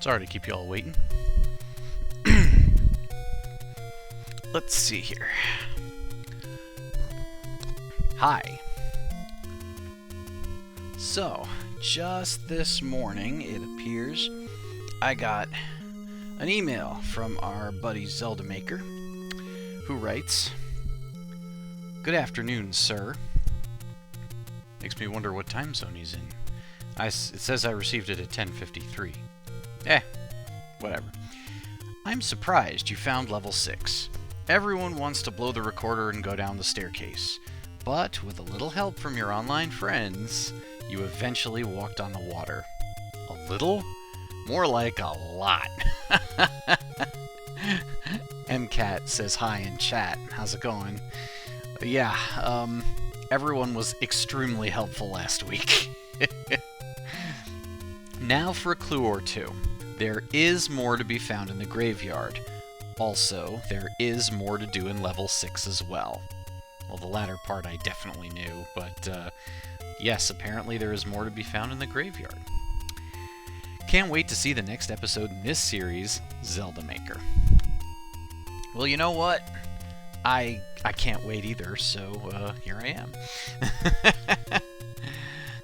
Sorry to keep you all waiting. Let's see here. Hi. So, just this morning, it appears, I got an email from our buddy Zelda Maker, who writes, "Good afternoon, sir." Makes me wonder what time zone he's in. It says I received it at 10:53. Whatever. "I'm surprised you found level 6. Everyone wants to blow the recorder and go down the staircase. But with a little help from your online friends, you eventually walked on the water. A little? More like a lot." MCAT says hi in chat. How's it going? Yeah, everyone was extremely helpful last week. Now for a clue or two. There is more to be found in the graveyard. Also, there is more to do in level 6 as well. Well, the latter part I definitely knew, but yes, apparently there is more to be found in the graveyard. Can't wait to see the next episode in this series, Zelda Maker. Well, you know what? I can't wait either, so here I am.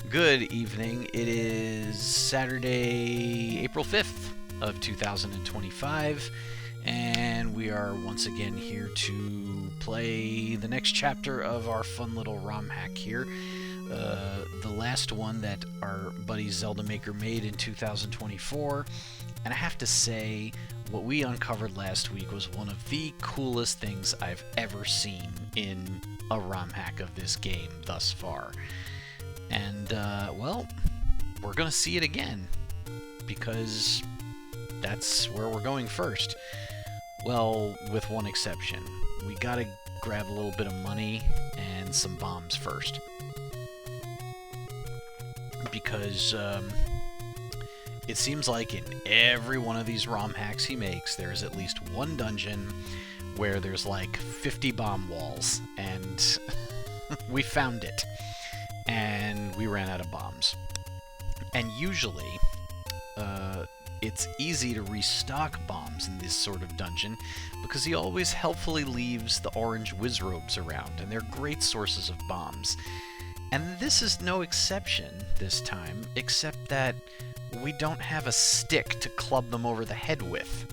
Good evening. It is Saturday, April 5th of 2025, and we are once again here to play the next chapter of our fun little ROMhack here. The last one that our buddy Zelda Maker made in 2024, and I have to say, what we uncovered last week was one of the coolest things I've ever seen in a ROMhack of this game thus far. And, well, we're gonna see it again, because that's where we're going first. Well, with one exception. We gotta grab a little bit of money and some bombs first. Because, it seems like in every one of these ROMhacks he makes, there's at least one dungeon where there's like 50 bomb walls, and we found it. And we ran out of bombs. And usually, it's easy to restock bombs in this sort of dungeon because he always helpfully leaves the orange whiz-robes around, and they're great sources of bombs. And this is no exception this time, except that we don't have a stick to club them over the head with,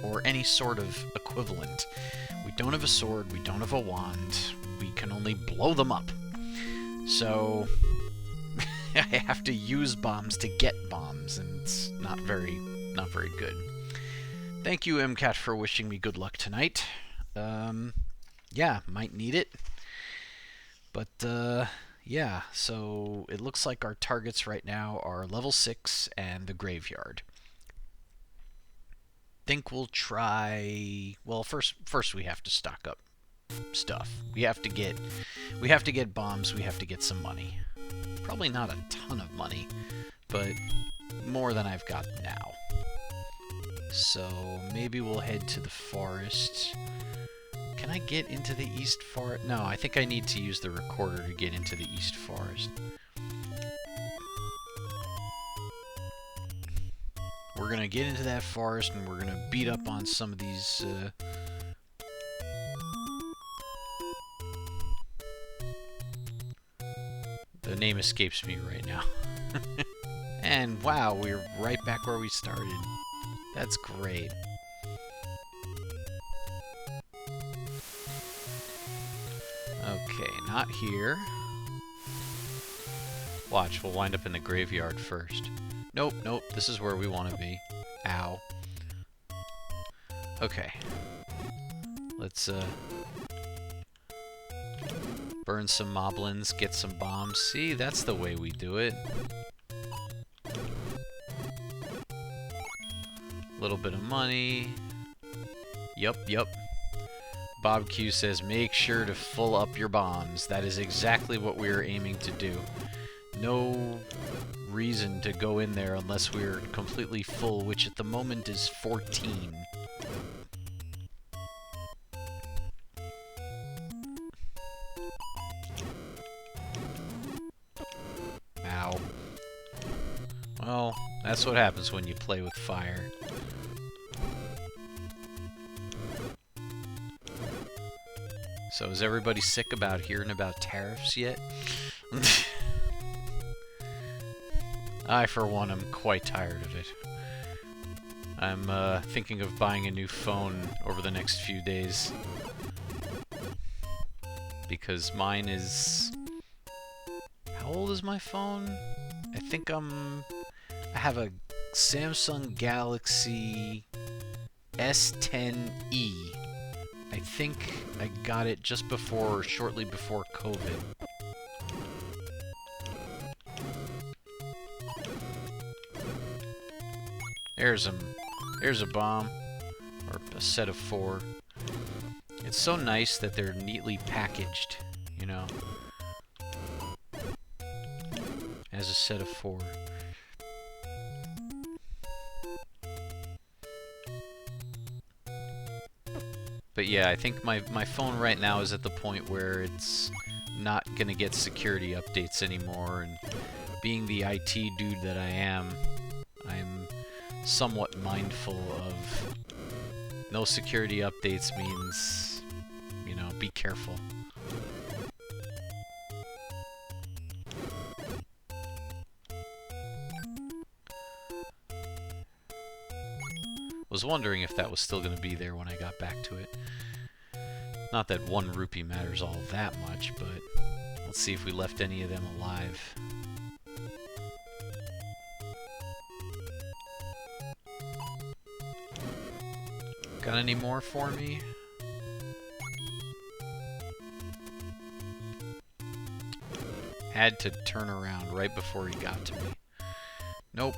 or any sort of equivalent. We don't have a sword, we don't have a wand, we can only blow them up. So, I have to use bombs to get bombs, and it's not very good. Thank you, MCAT, for wishing me good luck tonight. Yeah, might need it. But, yeah, so it looks like our targets right now are level 6 and the graveyard. Think we'll try... Well, first we have to stock up stuff. We have to get bombs, we have to get some money. Probably not a ton of money, but more than I've got now. So maybe we'll head to the forest. Can I get into the east forest? No, I think I need to use the recorder to get into the east forest. We're gonna get into that forest and we're gonna beat up on some of these the name escapes me right now. And wow, we're right back where we started. That's great. Okay, not here. Watch, we'll wind up in the graveyard first. Nope, this is where we want to be. Ow. Okay. Let's, burn some moblins, get some bombs. See, that's the way we do it. Little bit of money. Yup. Bob Q says, make sure to full up your bombs. That is exactly what we are aiming to do. No reason to go in there unless we're completely full, which at the moment is 14. Well, that's what happens when you play with fire. So is everybody sick about hearing about tariffs yet? I, for one, am quite tired of it. I'm thinking of buying a new phone over the next few days. Because mine is... How old is my phone? I think I have a Samsung Galaxy S10e. I think I got it just before, or shortly before COVID. There's a bomb, or a set of 4. It's so nice that they're neatly packaged, you know, as a set of 4. But yeah, I think my phone right now is at the point where it's not gonna get security updates anymore, and being the IT dude that I am, I'm somewhat mindful of no security updates means, you know, be careful. Was wondering if that was still going to be there when I got back to it. Not that 1 rupee matters all that much, but let's see if we left any of them alive. Got any more for me? Had to turn around right before he got to me. Nope.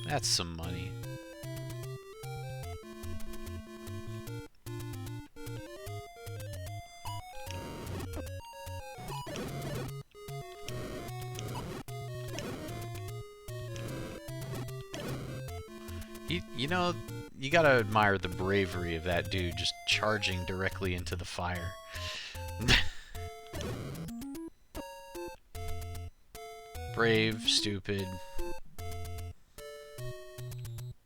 That's some money. You know, you gotta admire the bravery of that dude just charging directly into the fire. Brave, stupid.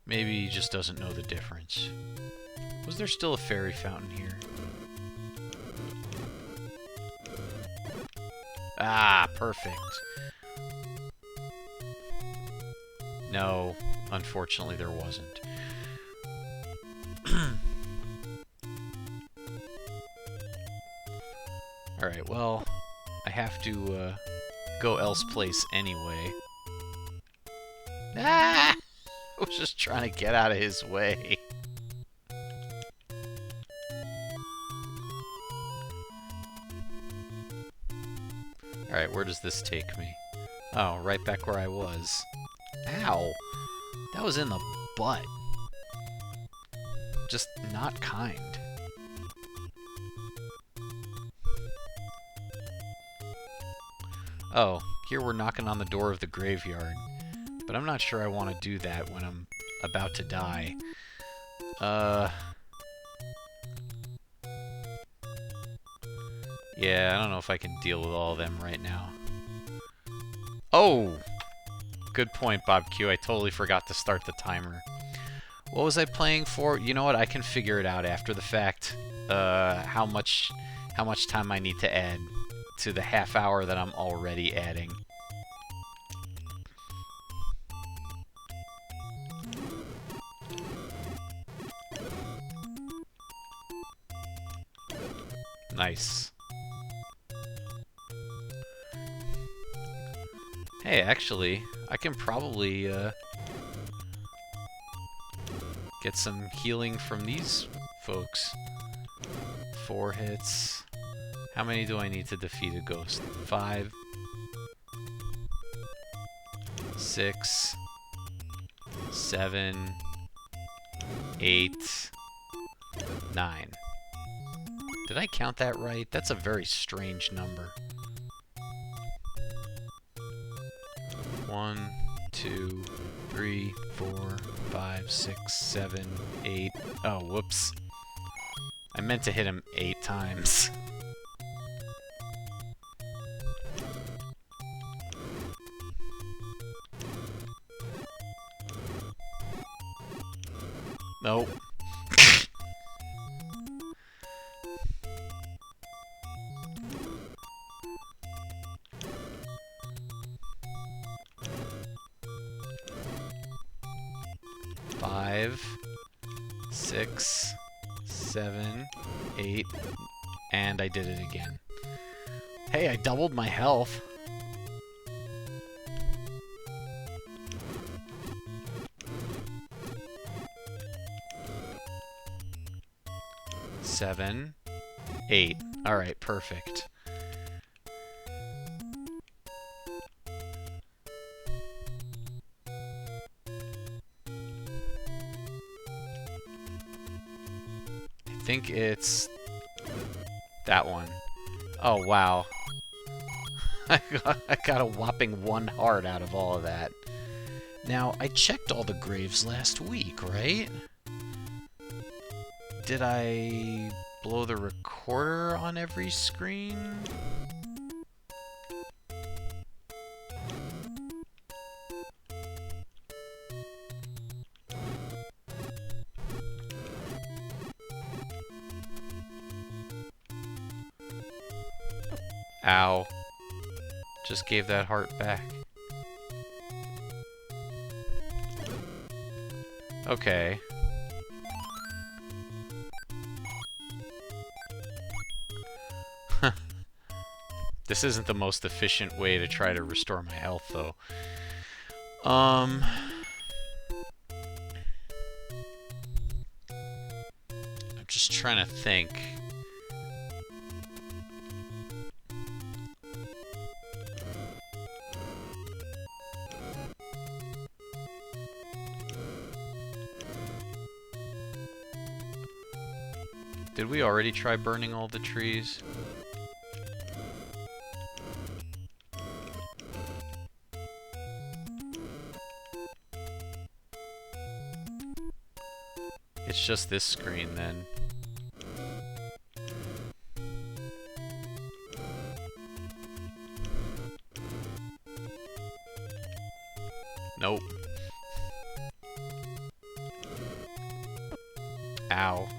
Maybe he just doesn't know the difference. Was there still a fairy fountain here? Ah, perfect. No, unfortunately there wasn't. Alright, well, I have to go else place anyway. Ah! I was just trying to get out of his way. Alright, where does this take me? Oh, right back where I was. Ow! That was in the butt. Just not kind. Oh, here we're knocking on the door of the graveyard. But I'm not sure I want to do that when I'm about to die. Yeah, I don't know if I can deal with all of them right now. Oh! Good point, Bob Q. I totally forgot to start the timer. What was I playing for? You know what? I can figure it out after the fact. How much time I need to add to the half hour that I'm already adding. Nice. Hey, actually, I can probably get some healing from these folks. 4 hits. How many do I need to defeat a ghost? 5, 6, 7, 8, 9. Did I count that right? That's a very strange number. 1, 2, 3, 4, 5, 6, 7, 8. Oh, whoops. I meant to hit him 8 times. Nope. Five, 6, 7, 8, and I did it again. Hey, I doubled my health. Seven, 8. Alright, perfect. I think it's that one. Oh, wow. I got a whopping 1 heart out of all of that. Now, I checked all the graves last week, right? Did I blow the recorder on every screen? Ow. Just gave that heart back. Okay. This isn't the most efficient way to try to restore my health, though. I'm just trying to think. Did we already try burning all the trees? It's just this screen, then. Nope. Ow.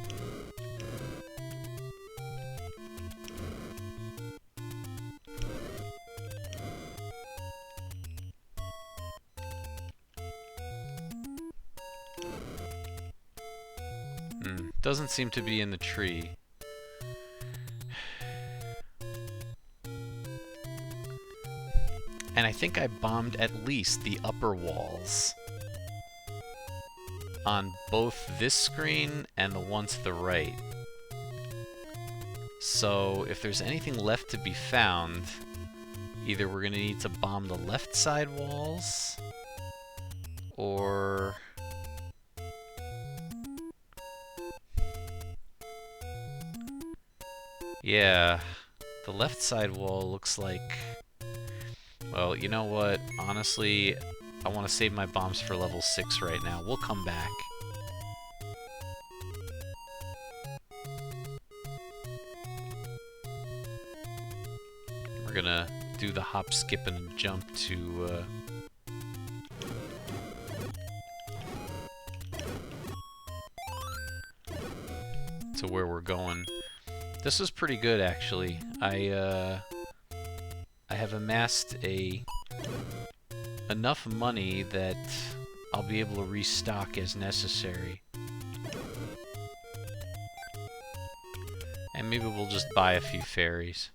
Doesn't seem to be in the tree. And I think I bombed at least the upper walls on both this screen and the one to the right. So if there's anything left to be found, either we're going to need to bomb the left side walls, or... yeah, the left side wall looks like... well, you know what? Honestly, I want to save my bombs for level 6 right now. We'll come back. We're gonna do the hop, skip, and jump to where we're going. This is pretty good, actually. I have amassed enough money that I'll be able to restock as necessary. And maybe we'll just buy a few fairies.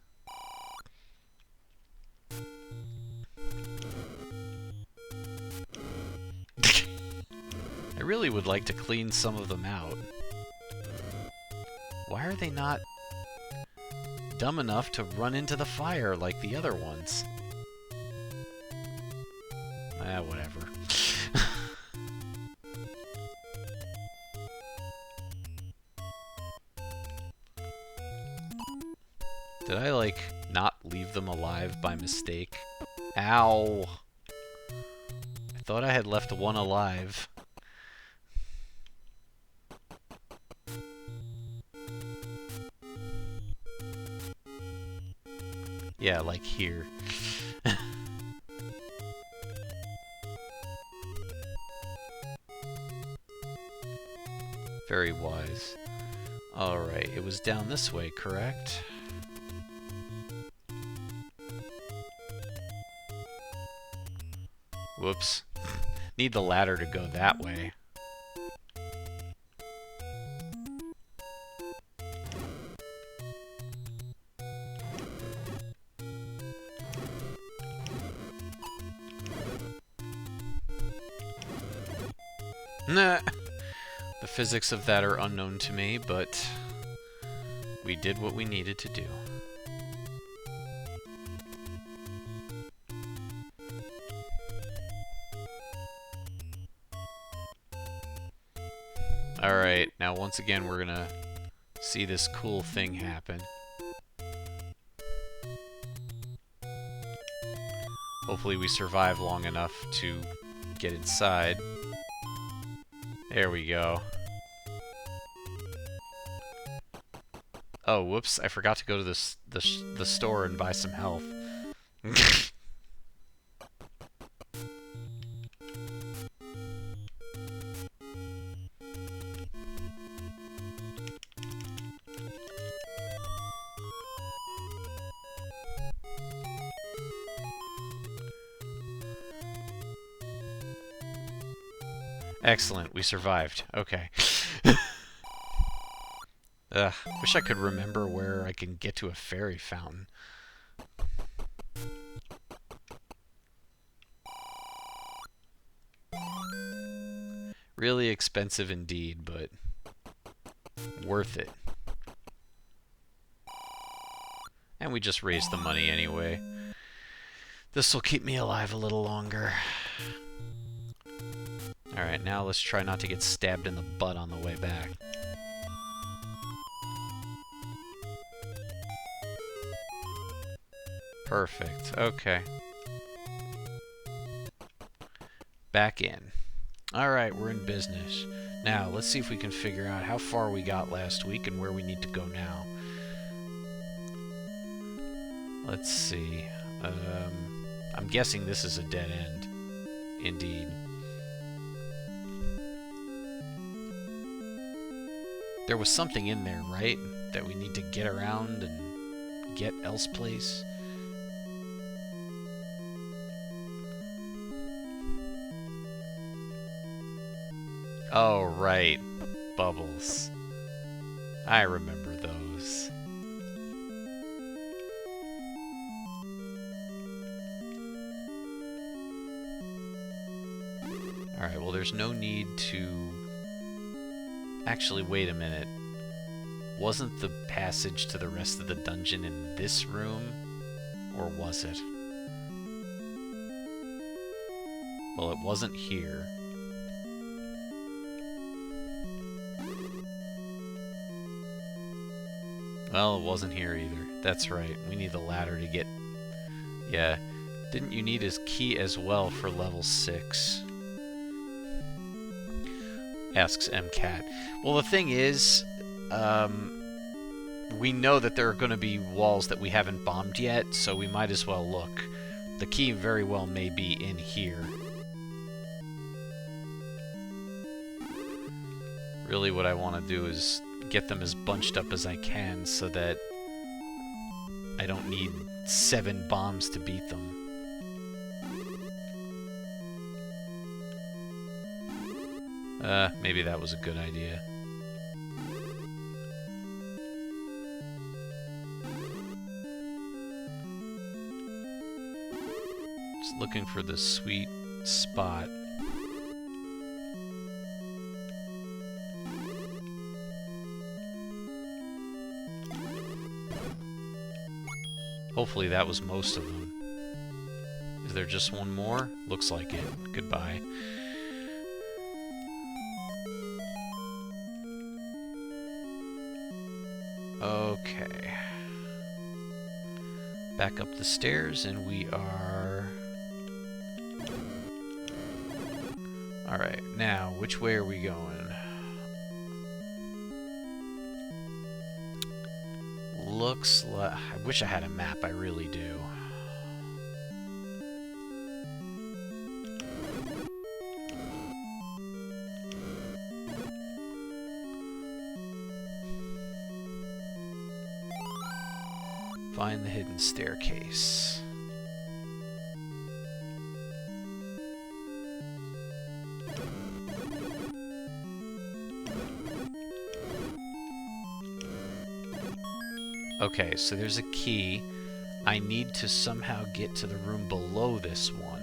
I really would like to clean some of them out. Why are they not dumb enough to run into the fire like the other ones? Whatever. Did I, like, not leave them alive by mistake? Ow! I thought I had left one alive. Yeah, like here. Very wise. Alright, it was down this way, correct? Whoops. Need the ladder to go that way. Nah. The physics of that are unknown to me, but we did what we needed to do. Alright, now once again we're gonna see this cool thing happen. Hopefully we survive long enough to get inside. There we go. Oh, whoops, I forgot to go to the store and buy some health. Excellent, we survived. Okay. Wish I could remember where I can get to a fairy fountain. Really expensive indeed, but worth it. And we just raised the money anyway. This'll keep me alive a little longer. Alright, now let's try not to get stabbed in the butt on the way back. Perfect. Okay. Back in. Alright, we're in business. Now, let's see if we can figure out how far we got last week and where we need to go now. Let's see. I'm guessing this is a dead end. Indeed. There was something in there, right? That we need to get around and get elsplace. Oh, right. Bubbles. I remember those. Alright, well there's no need to... Actually, wait a minute. Wasn't the passage to the rest of the dungeon in this room? Or was it? Well, it wasn't here. Well, it wasn't here either. That's right. We need the ladder to get... Yeah. Didn't you need his key as well for level 6? Asks MCAT. Well, the thing is, we know that there are going to be walls that we haven't bombed yet, so we might as well look. The key very well may be in here. Really what I want to do is get them as bunched up as I can so that I don't need 7 bombs to beat them. Maybe that was a good idea. Just looking for the sweet spot. Hopefully that was most of them. Is there just one more? Looks like it. Goodbye. Okay. Back up the stairs, and we are... Alright, now, which way are we going? looks like... I wish I had a map, I really do. Find the hidden staircase. Okay, so there's a key. I need to somehow get to the room below this one.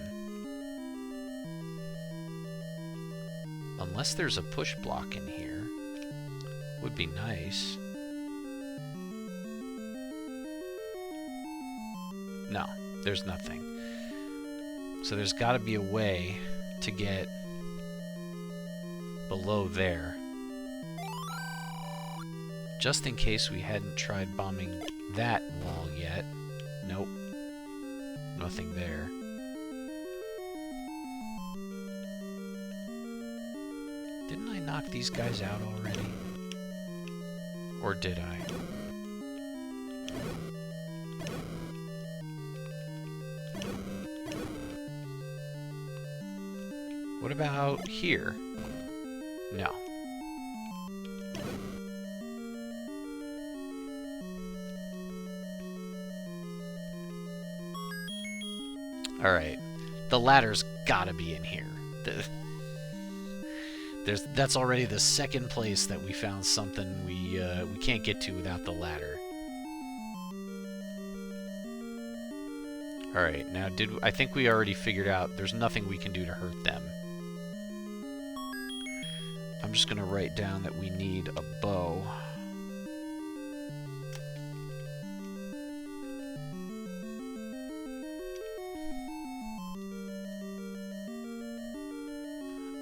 Unless there's a push block in here. Would be nice. No, there's nothing. So there's got to be a way to get below there. Just in case we hadn't tried bombing that wall yet. Nope. Nothing there. Didn't I knock these guys out already? Or did I? What about here? No. Alright. The ladder's gotta be in here. That's already the second place that we found something we can't get to without the ladder. Alright, now I think we already figured out there's nothing we can do to hurt them. I'm just gonna write down that we need a bow.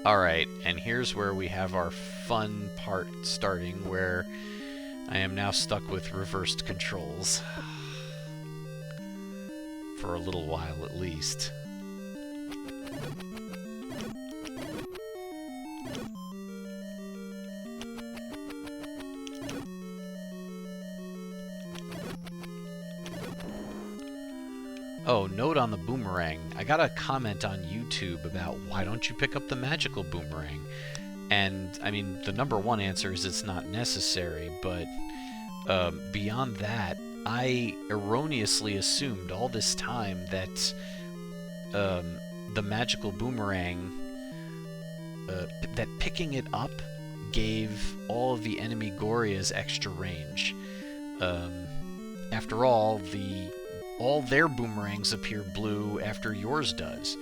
Alright, and here's where we have our fun part starting, where I am now stuck with reversed controls. For a little while, at least. Oh, note on the boomerang. I got a comment on YouTube about why don't you pick up the magical boomerang? And, I mean, the #1 answer is it's not necessary, but beyond that, I erroneously assumed all this time that the magical boomerang, that picking it up gave all of the enemy Gorias extra range. After all, all their boomerangs appear blue after yours does,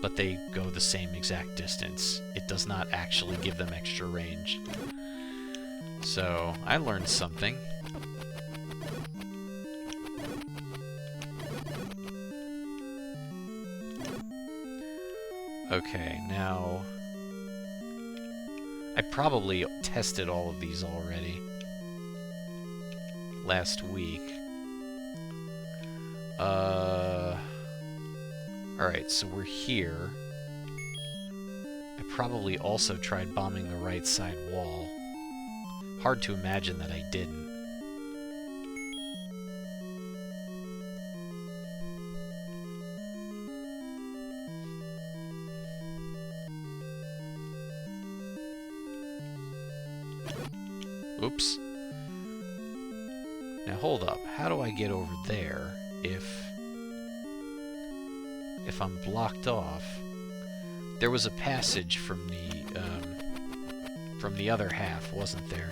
but they go the same exact distance. It does not actually give them extra range. So, I learned something. Okay, now... I probably tested all of these already last week. Alright, so we're here. I probably also tried bombing the right side wall. Hard to imagine that I didn't. Oops. Now hold up. How do I get over there if I'm blocked off? There was a passage from the other half, wasn't there?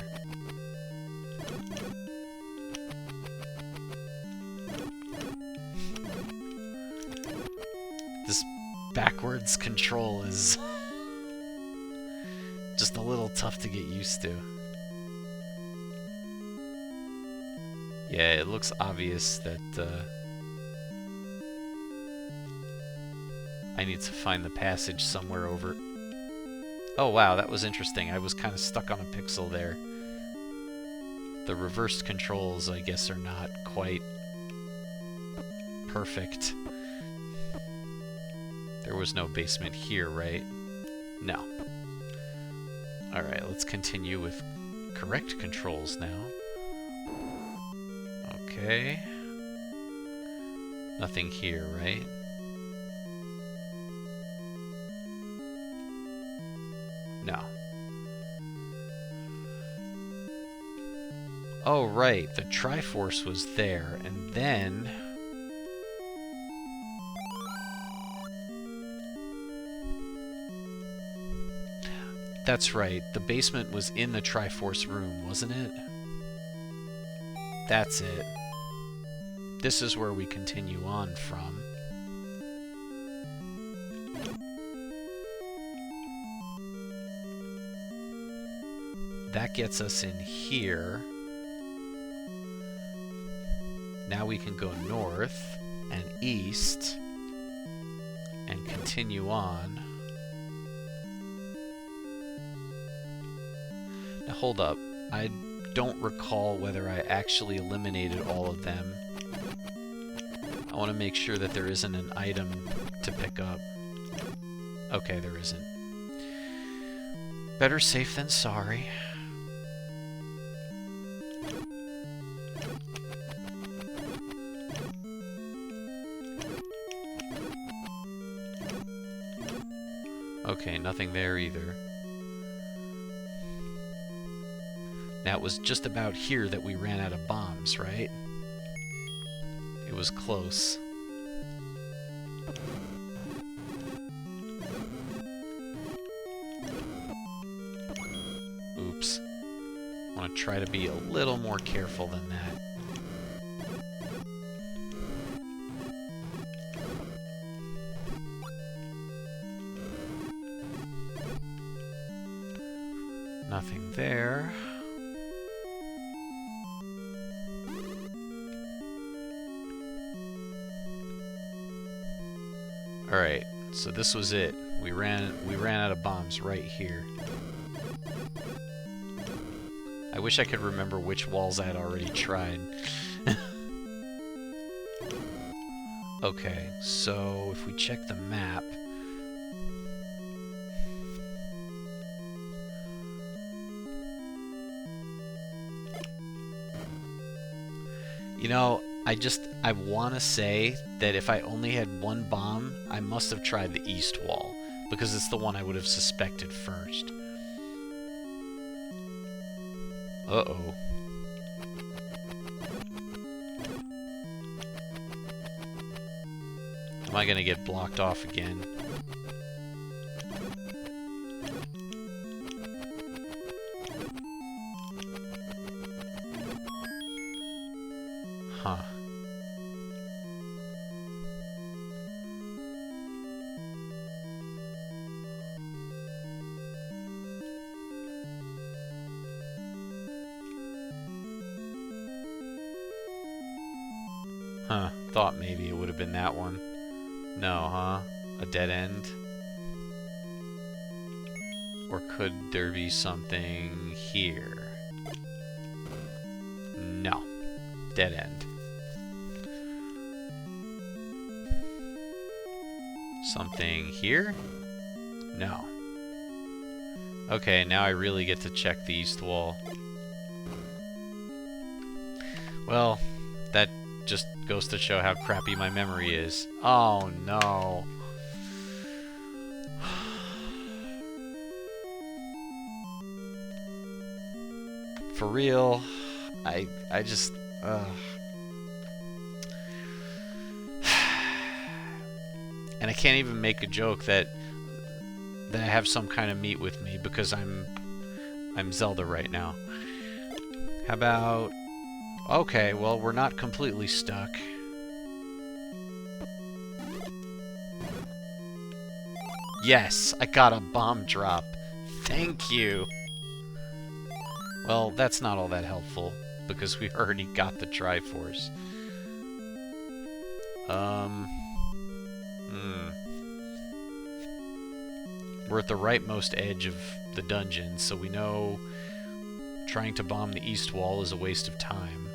This backwards control is just a little tough to get used to. Yeah, it looks obvious that I need to find the passage somewhere over... Oh wow, that was interesting. I was kind of stuck on a pixel there. The reversed controls, I guess, are not quite perfect. There was no basement here, right? No. Alright, let's continue with correct controls now. Okay. Nothing here, right? No. Oh, right. The Triforce was there, and then... That's right. The basement was in the Triforce room, wasn't it? That's it. This is where we continue on from. That gets us in here. Now we can go north and east and continue on. Now hold up. I don't recall whether I actually eliminated all of them. I want to make sure that there isn't an item to pick up. Okay, there isn't. Better safe than sorry. Okay, nothing there either. Now, it was just about here that we ran out of bombs, right? It was close. Oops. I want to try to be a little more careful than that. Nothing there. Alright, so this was it. We ran out of bombs right here. I wish I could remember which walls I had already tried. Okay, so if we check the map... You know, I want to say that if I only had one bomb, I must have tried the east wall, because it's the one I would have suspected first. Uh-oh. Am I gonna get blocked off again? Huh. Huh. Thought maybe it would have been that one. No, huh? A dead end? Or could there be something here? No. Dead end. Something here? No. Okay, now I really get to check the east wall. Well, that just goes to show how crappy my memory is. Oh no. For real, I just and I can't even make a joke that I have some kind of meat with me because I'm Zelda right now. How about... Okay, well, we're not completely stuck. Yes, I got a bomb drop. Thank you. Well, that's not all that helpful, because we already got the Triforce. We're at the rightmost edge of the dungeon, so we know trying to bomb the east wall is a waste of time.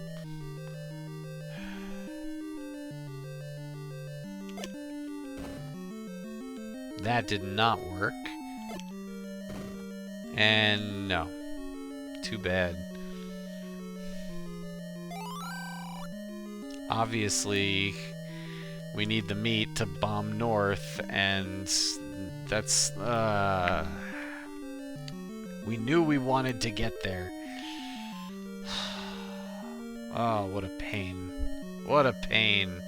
That did not work. And no. Too bad. obviously we need the meat to bomb north, and that's, we knew we wanted to get there. Oh, what a pain. What a pain.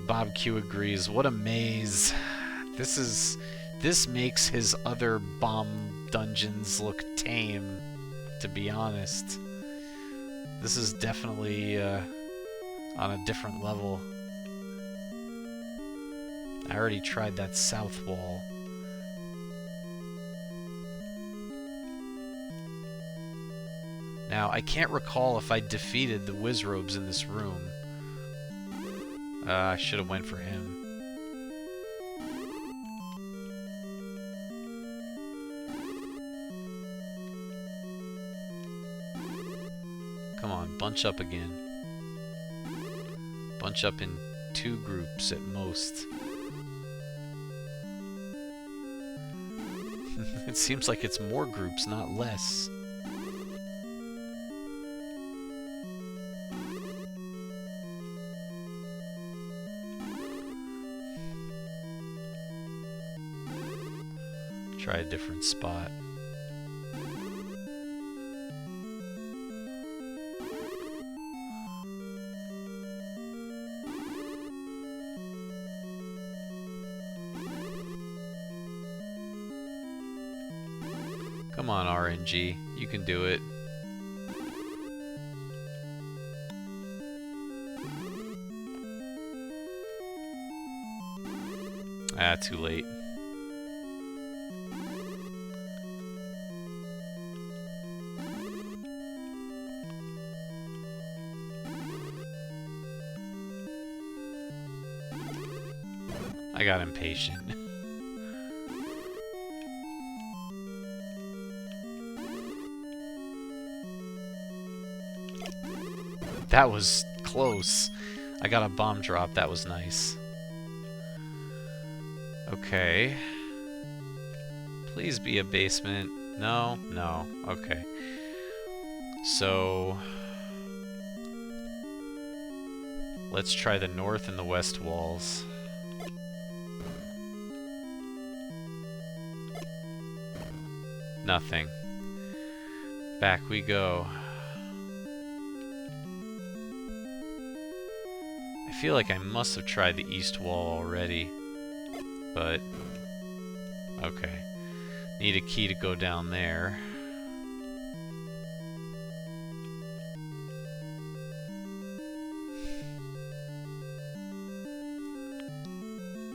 Bob Q agrees. What a maze. This makes his other bomb dungeons look tame, to be honest. This is definitely on a different level. I already tried that south wall. Now, I can't recall if I defeated the Wizrobes in this room. I should have went for him. Come on, bunch up again. Bunch up in 2 groups at most. It seems like it's more groups, not less. Try a different spot. Come on, RNG. You can do it. Ah, too late. I got impatient. That was close. I got a bomb drop. That was nice. Okay. Please be a basement. No? No. Okay. So... let's try the north and the west walls. Nothing. Back we go. I feel like I must have tried the east wall already, but okay. Need a key to go down there.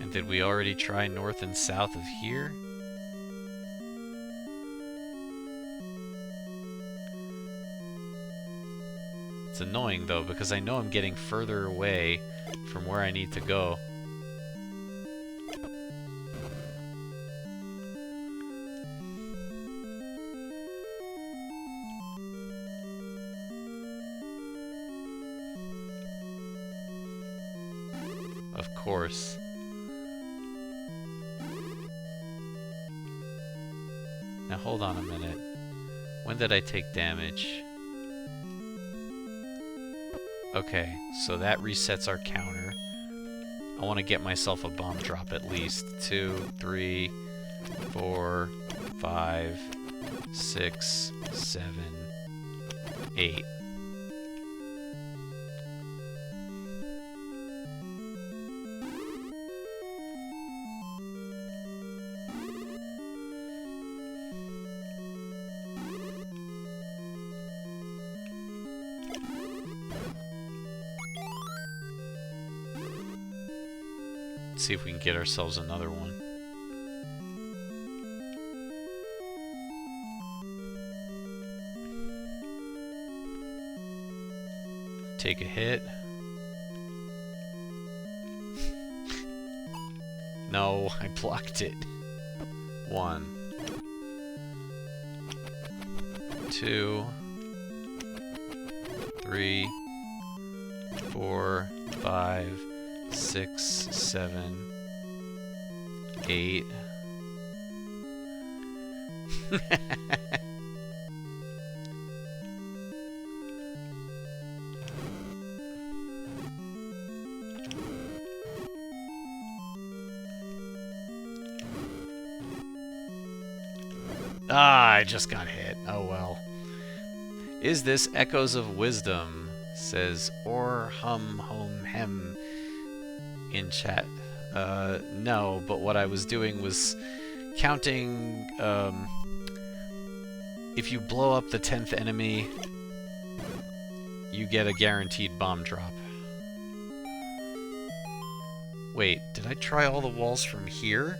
And did we already try north and south of here? It's annoying though, because I know I'm getting further away from where I need to go. Of course. Now hold on a minute. When did I take damage? Okay, so that resets our counter. I want to get myself a bomb drop at least. 2, 3, 4, 5, 6, 7, 8. See if we can get ourselves another one. Take a hit. No, I blocked it. 1, 2, 3, 4, 5, 6, 7, 8. Ah, I just got hit. Oh well. Is this Echoes of Wisdom? Says or hum home hem in chat. No, but what I was doing was counting, if you blow up the 10th enemy, you get a guaranteed bomb drop. Wait, did I try all the walls from here?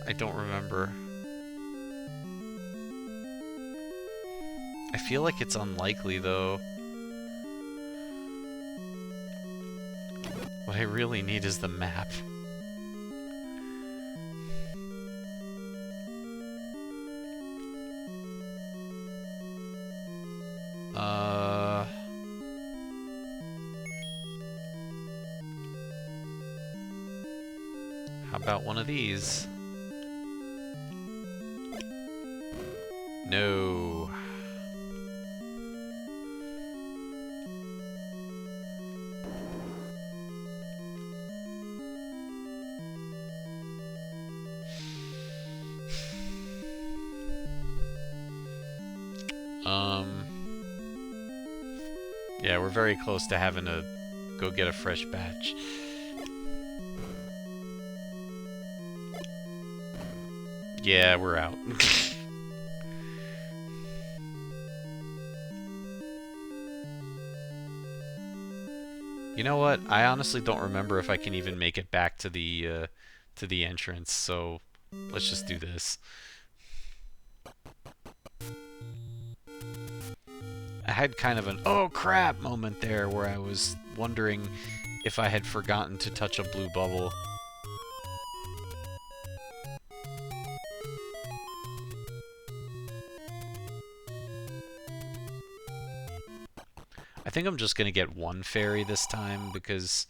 I don't remember. I feel like it's unlikely, though. What I really need is the map. How about one of these? No. Yeah, we're very close to having to go get a fresh batch. Yeah, we're out. You know what? I honestly don't remember if I can even make it back to the entrance, so let's just do this. I had kind of an oh crap moment there where I was wondering if I had forgotten to touch a blue bubble. I think I'm just going to get one fairy this time because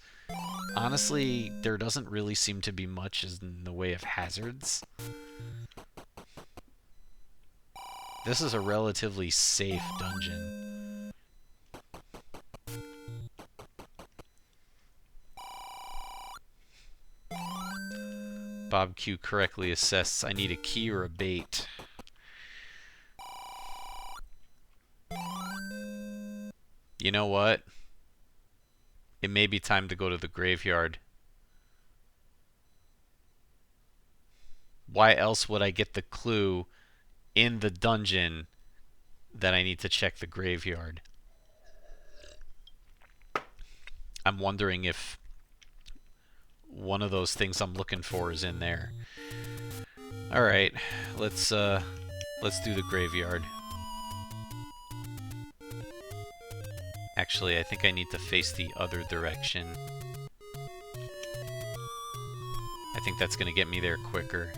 honestly there doesn't really seem to be much in the way of hazards. This is a relatively safe dungeon. Bob Q correctly assesses I need a key or a bait. You know what? It may be time to go to the graveyard. Why else would I get the clue in the dungeon that I need to check the graveyard? I'm wondering if one of those things I'm looking for is in there. Alright, let's do the graveyard. Actually, I think I need to face the other direction. I think that's gonna get me there quicker.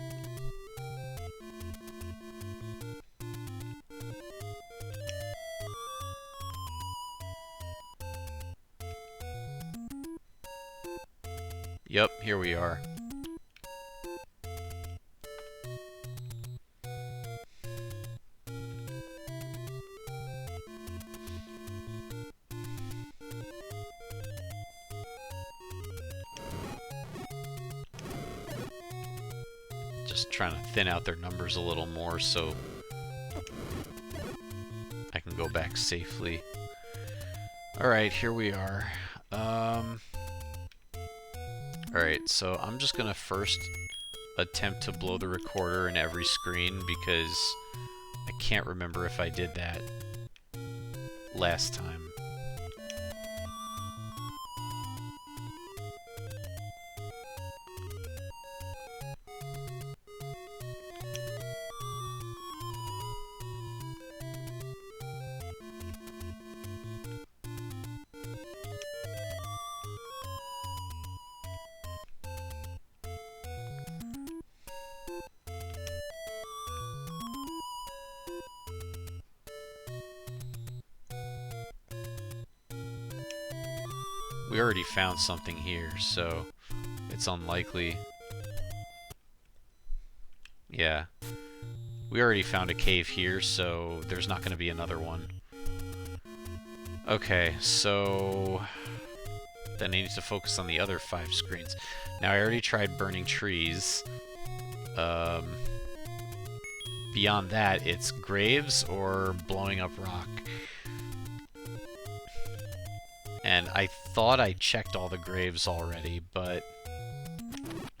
Yup, here we are. Just trying to thin out their numbers a little more so I can go back safely. Alright, here we are. Alright, so I'm just gonna first attempt to blow the recorder in every screen because I can't remember if I did that last time. We already found something here, so it's unlikely. Yeah. We already found a cave here, so there's not going to be another one. Okay, so then I need to focus on the other 5 screens. Now, I already tried burning trees. beyond that, it's graves or blowing up rock. And I thought I checked all the graves already, but...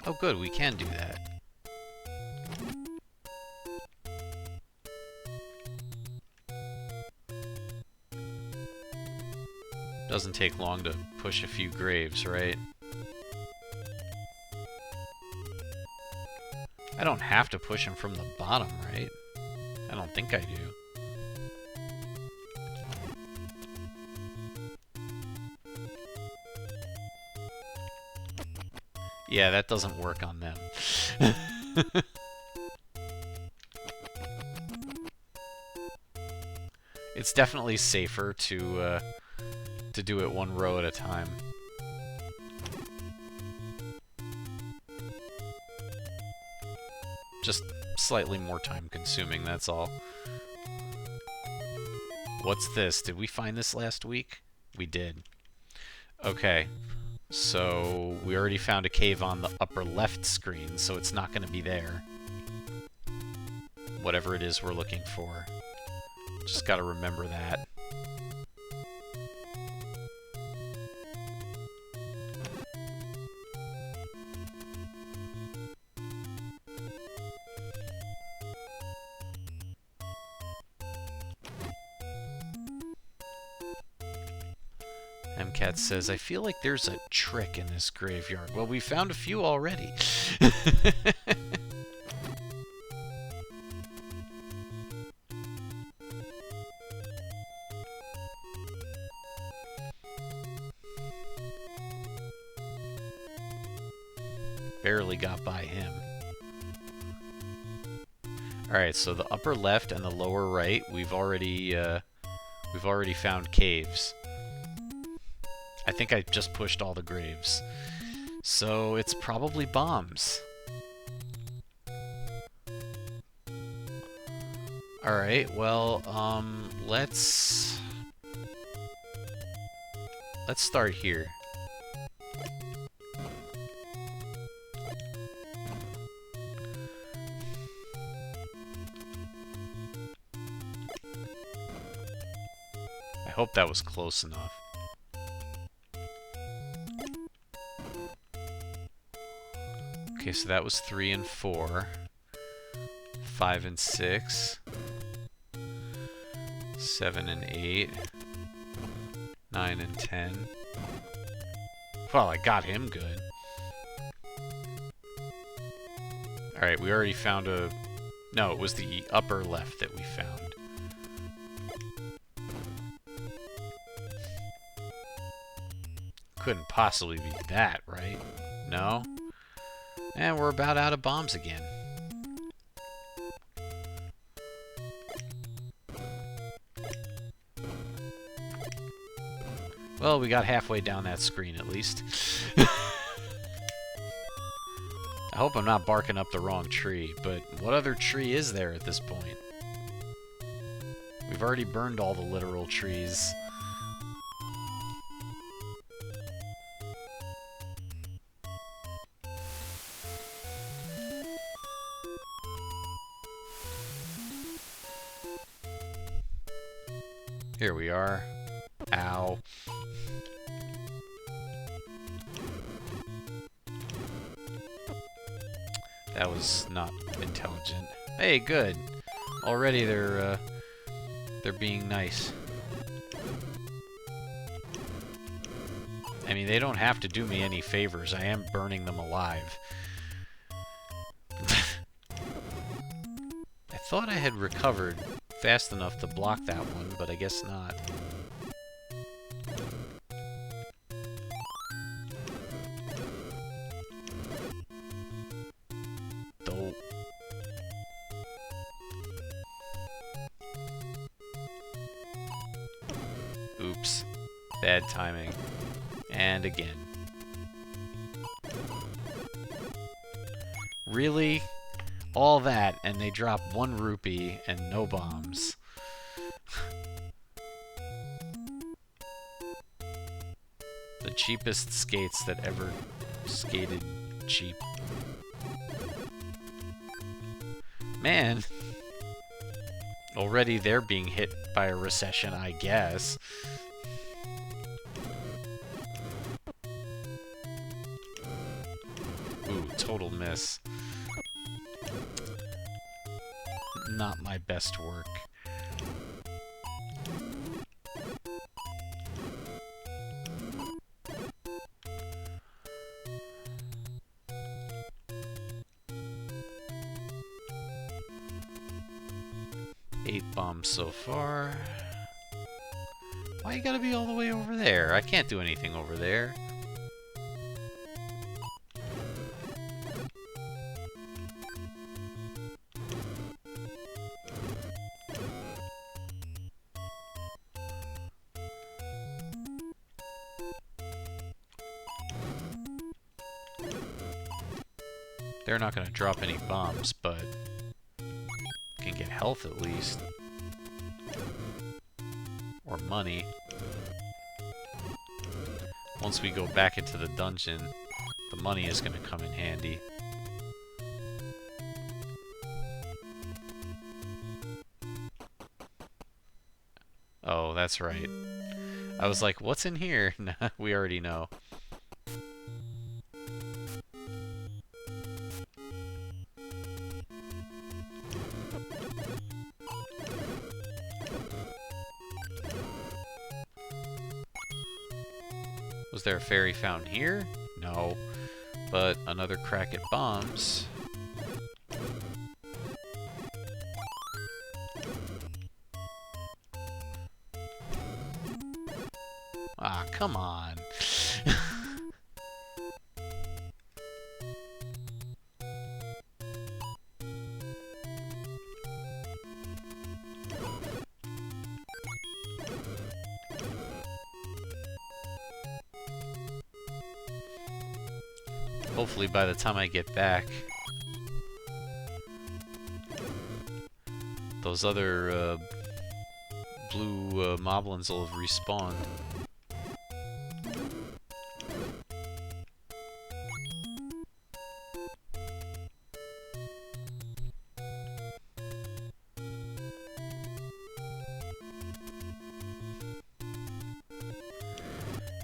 Oh good, we can do that. Doesn't take long to push a few graves, right? I don't have to push them from the bottom, right? I don't think I do. Yeah, that doesn't work on them. It's definitely safer to do it one row at a time. Just slightly more time consuming, that's all. What's this? Did we find this last week? We did. Okay. So, we already found a cave on the upper left screen, so it's not going to be there. Whatever it is we're looking for. Just gotta remember that. MCAT says, I feel like there's a trick in this graveyard. Well, we found a few already. Barely got by him. Alright, so the upper left and the lower right, we've already found caves. I think I just pushed all the graves. So it's probably bombs. Alright, well, let's start here. I hope that was close enough. Okay, so that was 3 and 4. 5 and 6. 7 and 8. 9 and 10. Well, I got him good. Alright, we already found a... No, it was the upper left that we found. Couldn't possibly be that, right? No? And we're about out of bombs again. Well, we got halfway down that screen at least. I hope I'm not barking up the wrong tree, but what other tree is there at this point? We've already burned all the literal trees. Here we are. Ow. That was not intelligent. Hey, good. Already they're being nice. I mean, they don't have to do me any favors. I am burning them alive. I thought I had recovered fast enough to block that one, but I guess not. Dope. Oops. Bad timing. And again. Really? All that, and they drop 1 rupee and no bombs. The cheapest skates that ever skated cheap. Man, Already they're being hit by a recession, I guess. Ooh, total miss. Not my best work. Eight bombs so far. Why you gotta be all the way over there? I can't do anything over there. They're not gonna drop any bombs, but can get health at least. Or money. Once we go back into the dungeon, the money is going to come in handy. Oh, that's right. I was like, what's in here? Nah, we already know. Was there a fairy fountain here? No. But another crack at bombs. Ah, come on. Hopefully by the time I get back, those other blue moblins will have respawned.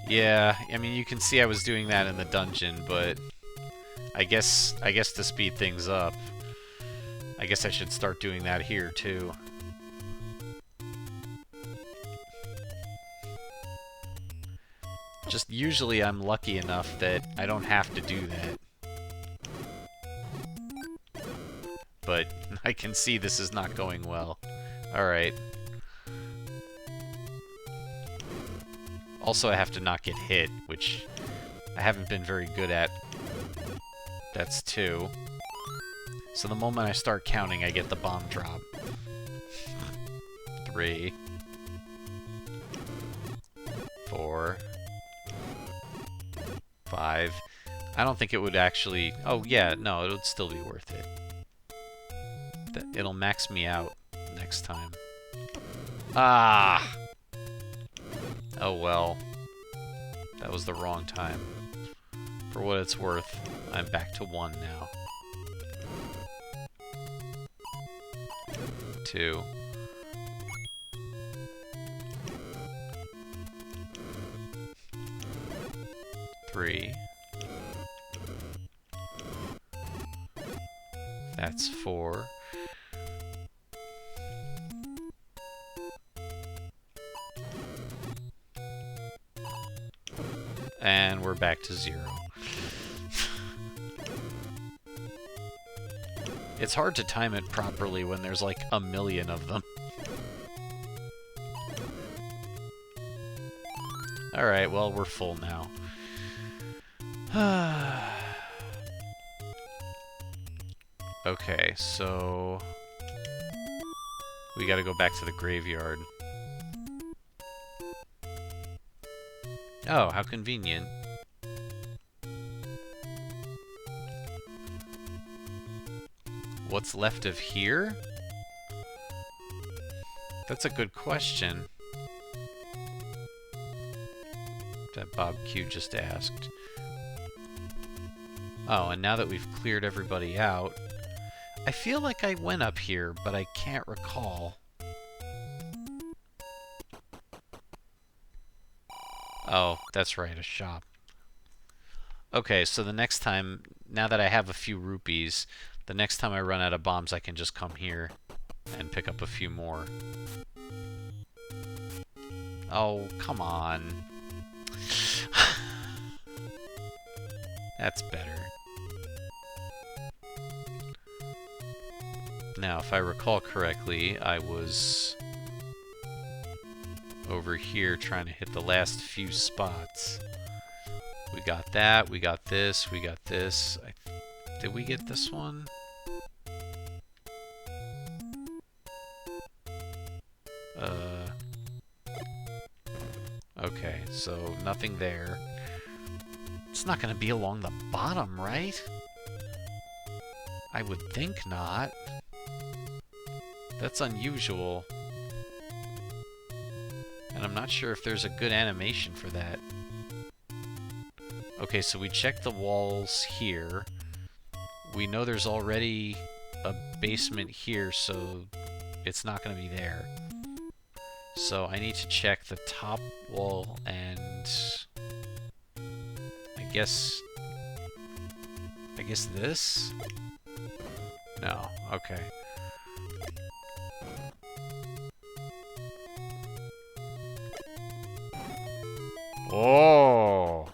Yeah, I mean, you can see I was doing that in the dungeon, but I guess to speed things up, I guess I should start doing that here too. Just usually I'm lucky enough that I don't have to do that. But I can see this is not going well. Alright. Also, I have to not get hit, which I haven't been very good at. That's 2. So the moment I start counting, I get the bomb drop. 3. 4. 5. I don't think it would actually... Oh, yeah, no, it would still be worth it. It'll max me out next time. Ah! Oh well. That was the wrong time. For what it's worth, I'm back to 1 now. 2. 3. That's 4. And we're back to 0. It's hard to time it properly when there's like a million of them. Alright, well, we're full now. Okay, so... we gotta go back to the graveyard. Oh, how convenient. What's left of here? That's a good question. That Bob Q just asked. Oh, and now that we've cleared everybody out, I feel like I went up here, but I can't recall. Oh, that's right, a shop. Okay, so the next time, now that I have a few rupees, the next time I run out of bombs, I can just come here and pick up a few more. Oh, come on. That's better. Now, if I recall correctly, I was over here trying to hit the last few spots. We got that, we got this, we got this. Did we get this one? Okay, so nothing there. It's not going to be along the bottom, right? I would think not. That's unusual. And I'm not sure if there's a good animation for that. Okay, so we checked the walls here. We know there's already a basement here, so it's not going to be there. So I need to check the top wall and I guess this? No, okay. Oh!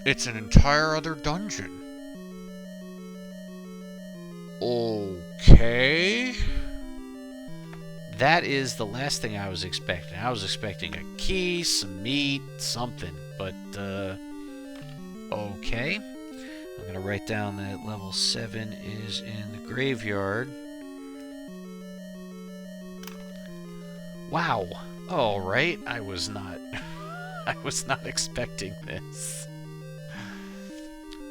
It's an entire other dungeon. Okay. That is the last thing I was expecting. I was expecting a key, some meat, something. But, okay. I'm going to write down that level 7 is in the graveyard. Wow. Alright, I was not expecting this.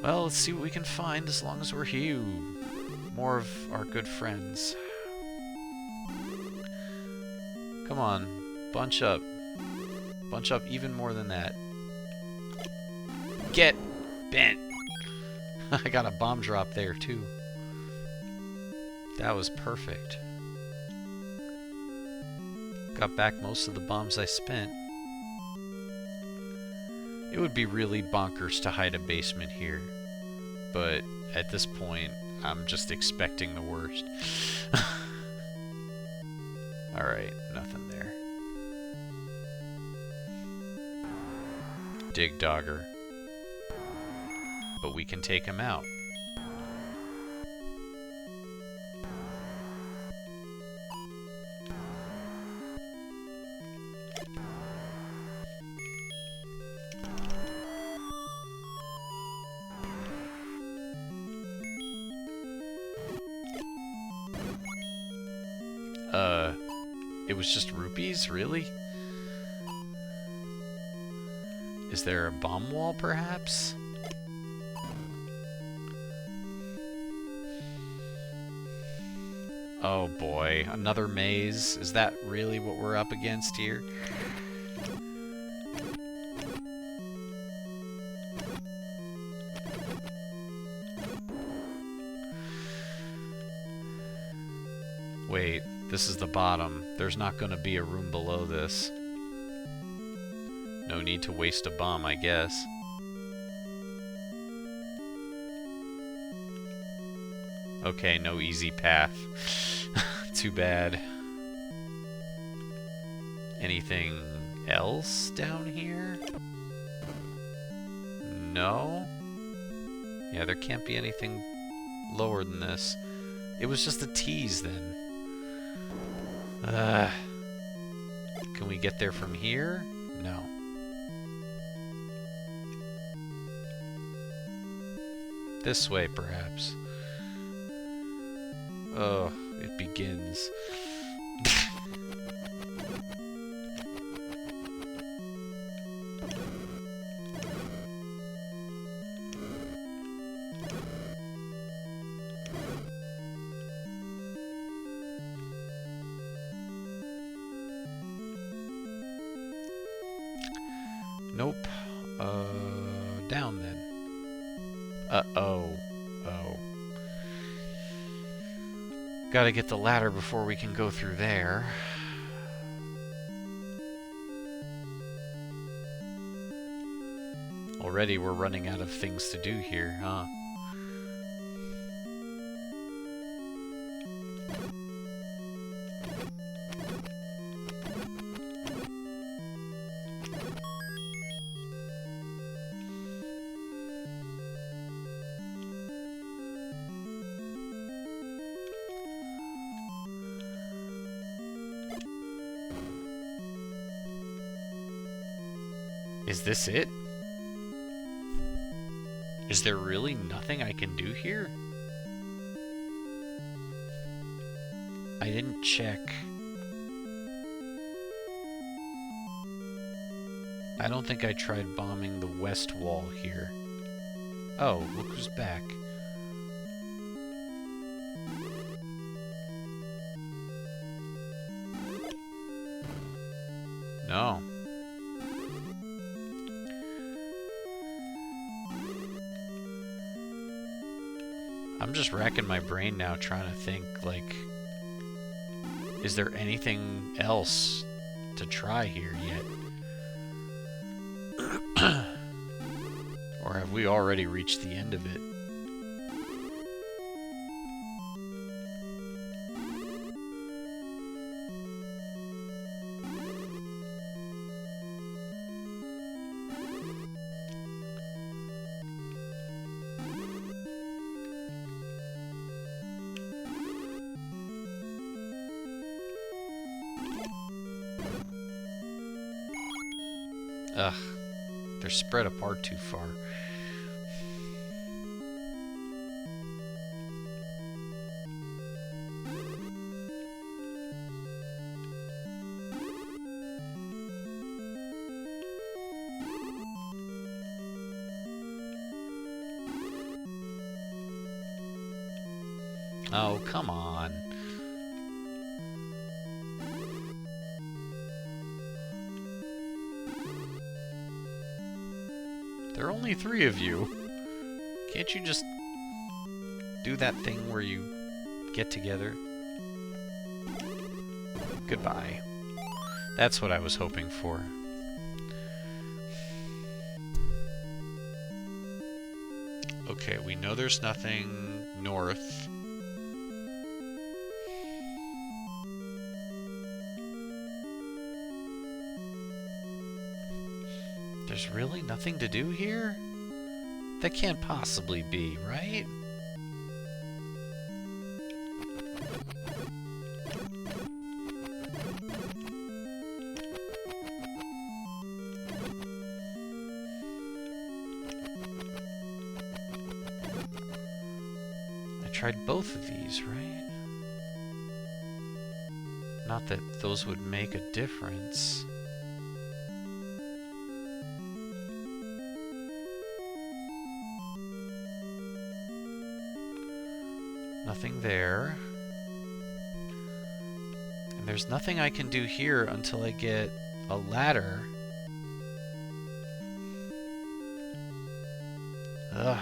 Well, let's see what we can find as long as we're here. More of our good friends. Come on, bunch up. Bunch up even more than that. Get bent. I got a bomb drop there, too. That was perfect. Got back most of the bombs I spent. It would be really bonkers to hide a basement here. But at this point, I'm just expecting the worst. Alright, nothing there. Dig Dogger. But we can take him out. It was just rupees? Really? Is there a bomb wall, perhaps? Oh boy, another maze. Is that really what we're up against here? Wait, this is the bottom. There's not going to be a room below this. No need to waste a bomb, I guess. Okay, no easy path. Too bad. Anything else down here? No? Yeah, there can't be anything lower than this. It was just a tease then. Can we get there from here? No. This way, perhaps. Oh, it begins. Nope. Down then. Uh-oh. Oh. Gotta get the ladder before we can go through there. Already we're running out of things to do here, huh? Is this it? Is there really nothing I can do here? I didn't check. I don't think I tried bombing the west wall here. Oh, look who's back. No. I'm just racking my brain now trying to think, like, is there anything else to try here yet? Or have we already reached the end of it? Ugh, they're spread apart too far. Oh, come on. There are only 3 of you. Can't you just do that thing where you get together? Goodbye. That's what I was hoping for. Okay, we know there's nothing north. There's really nothing to do here? That can't possibly be, right? I tried both of these, right? Not that those would make a difference. Nothing there. And there's nothing I can do here until I get a ladder. Ugh.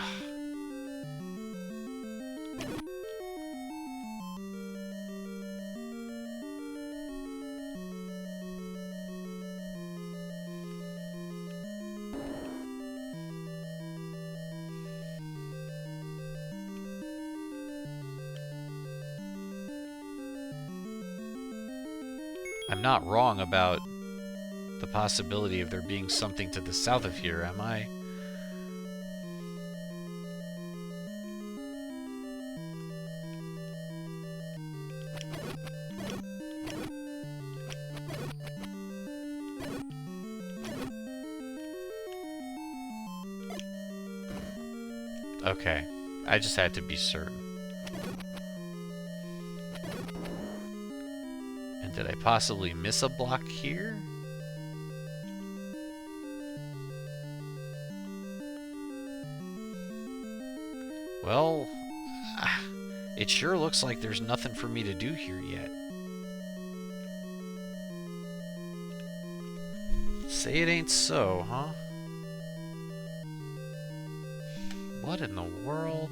I'm not wrong about the possibility of there being something to the south of here, am I? Okay, I just had to be certain. Did I possibly miss a block here? Well, it sure looks like there's nothing for me to do here yet. Say it ain't so, huh? What in the world?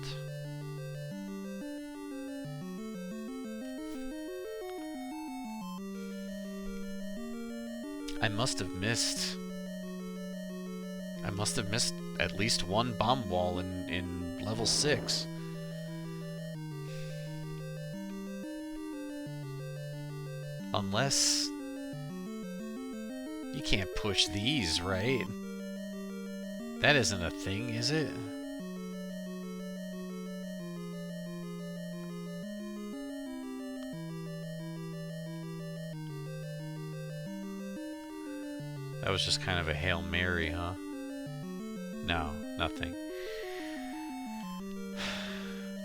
I must have missed at least one bomb wall in level 6. Unless... you can't push these, right? That isn't a thing, is it? That was just kind of a Hail Mary, huh? No, nothing.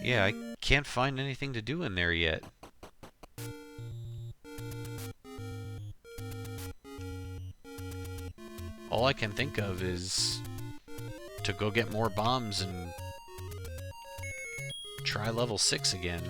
Yeah, I can't find anything to do in there yet. All I can think of is to go get more bombs and try level 6 again.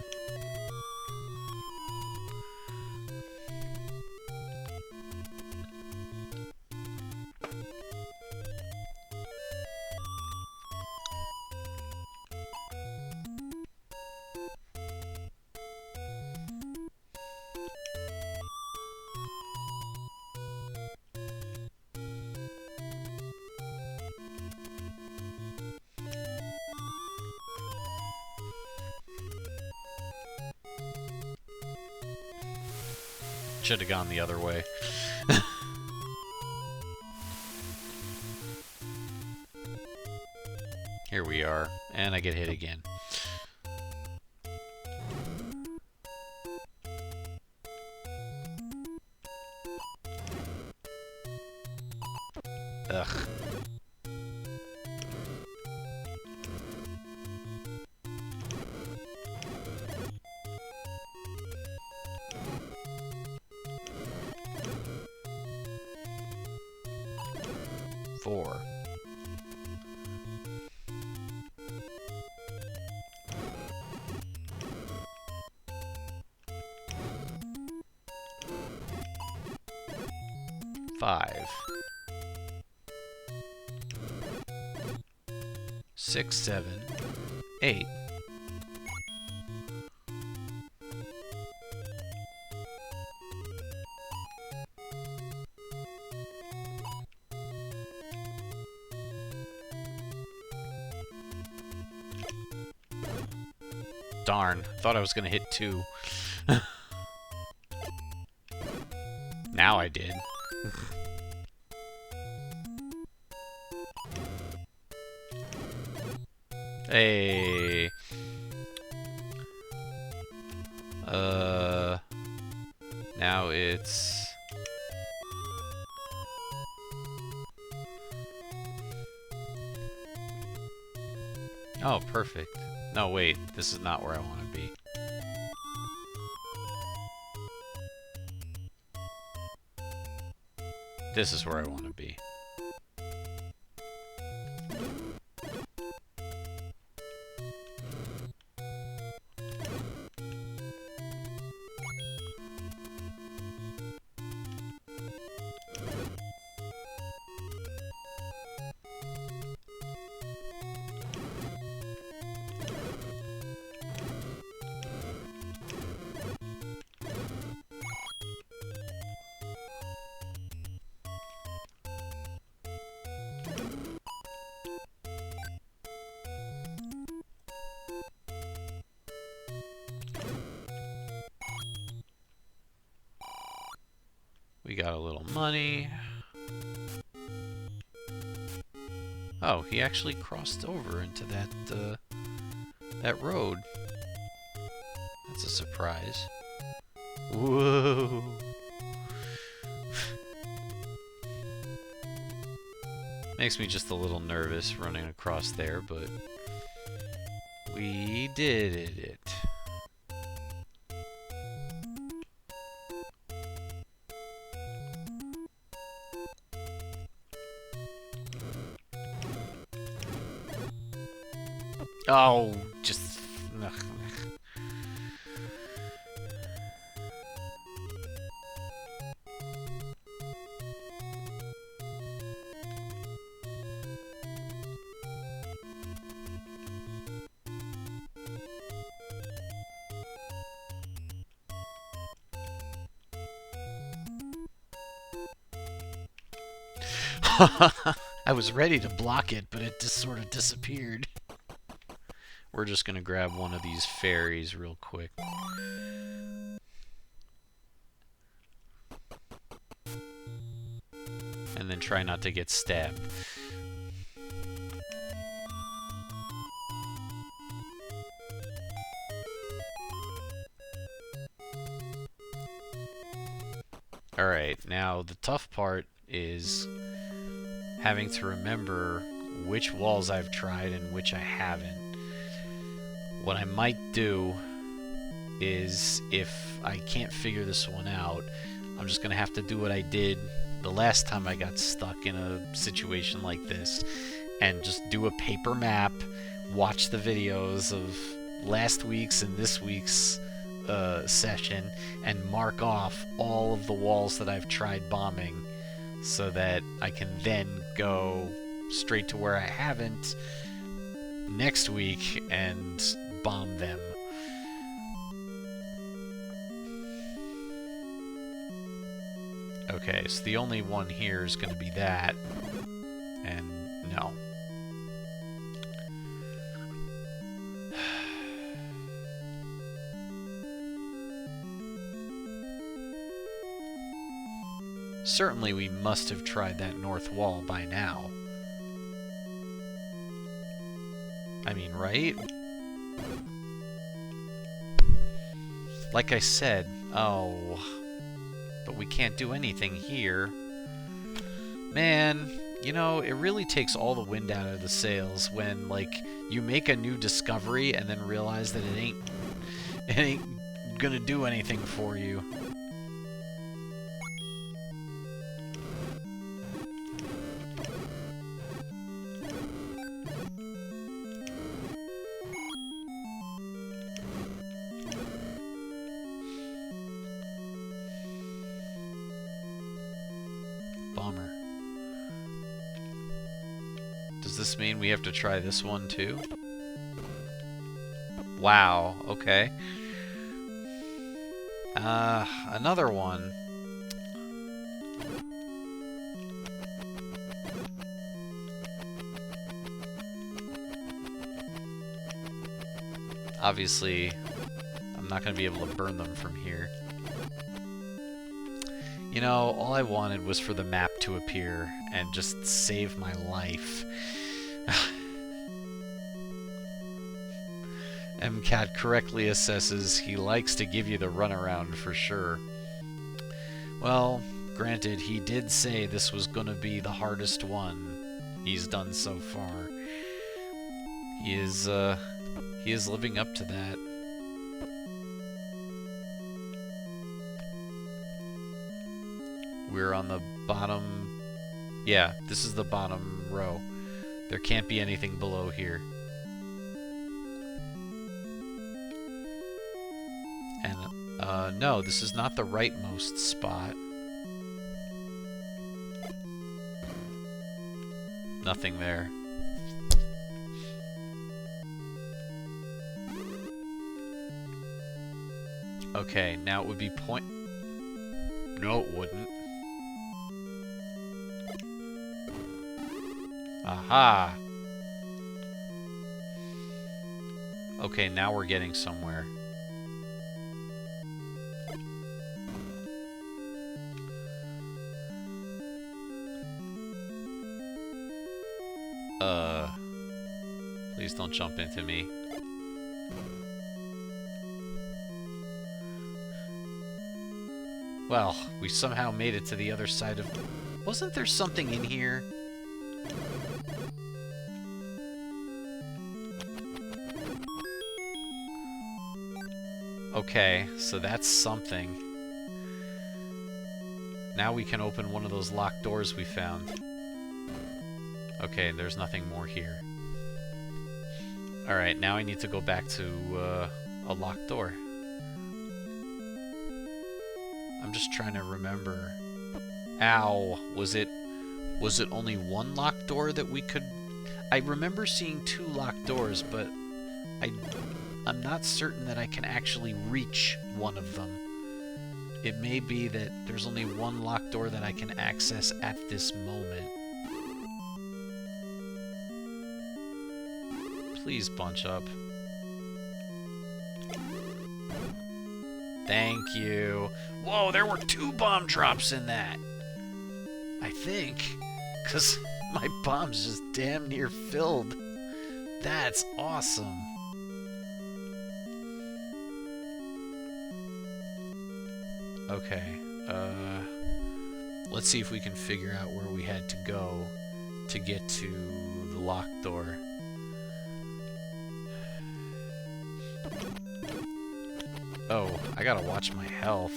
Should have gone the other way. Here we are, and I get hit again. Ugh. Four. Five. 6, 7, 8. Darn, thought I was gonna hit 2. Now I did. Hey. Now it's... oh, perfect. No, wait. This is not where I want to be. This is where I want to be. We got a little money. Oh, he actually crossed over into that road. That's a surprise. Whoa. Makes me just a little nervous running across there, but we did it. Oh, just... ugh. I was ready to block it, but it just sort of disappeared. We're just gonna grab one of these fairies real quick. And then try not to get stabbed. Alright, now the tough part is having to remember which walls I've tried and which I haven't. What I might do is, if I can't figure this one out, I'm just going to have to do what I did the last time I got stuck in a situation like this, and just do a paper map, watch the videos of last week's and this week's session, and mark off all of the walls that I've tried bombing, so that I can then go straight to where I haven't next week and bomb them. Okay, so the only one here is going to be that, and no. Certainly we must have tried that north wall by now. I mean, right? Like I said, oh, but we can't do anything here. Man, you know, it really takes all the wind out of the sails when, like, you make a new discovery and then realize that it ain't gonna do anything for you. Bummer. Does this mean we have to try this one too? Wow, okay. Another one. Obviously, I'm not going to be able to burn them from here. You know, all I wanted was for the map to appear and just save my life. MCAT correctly assesses he likes to give you the runaround for sure. Well, granted, he did say this was gonna be the hardest one he's done so far. He is living up to that. We're on the bottom... Yeah, this is the bottom row. There can't be anything below here. And, no, this is not the rightmost spot. Nothing there. Okay, now it would be point... No, it wouldn't. Aha! Okay, now we're getting somewhere. Please don't jump into me. Well, we somehow made it to the other side of... Wasn't there something in here? Okay, so that's something. Now we can open one of those locked doors we found. Okay, there's nothing more here. Alright, now I need to go back to a locked door. I'm just trying to remember. Ow, was it only one locked door that we could... I remember seeing two locked doors, but I'm not certain that I can actually reach one of them. It may be that there's only one locked door that I can access at this moment. Please bunch up. Thank you. Whoa, there were 2 bomb drops in that. I think. Because my bomb's just damn near filled. That's awesome. Okay. Let's see if we can figure out where we had to go to get to the locked door. Oh, I gotta watch my health.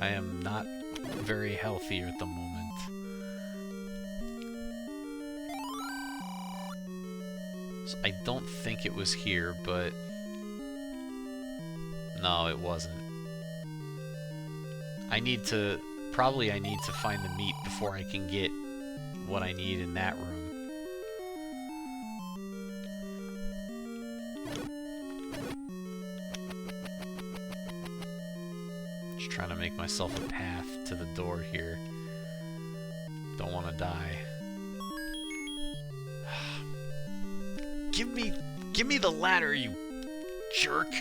I am not very healthy at the moment. So I don't think it was here, but... No, it wasn't. Probably I need to find the meat before I can get what I need in that room. Just trying to make myself a path to the door here. Don't want to die. Give me the ladder, you jerk.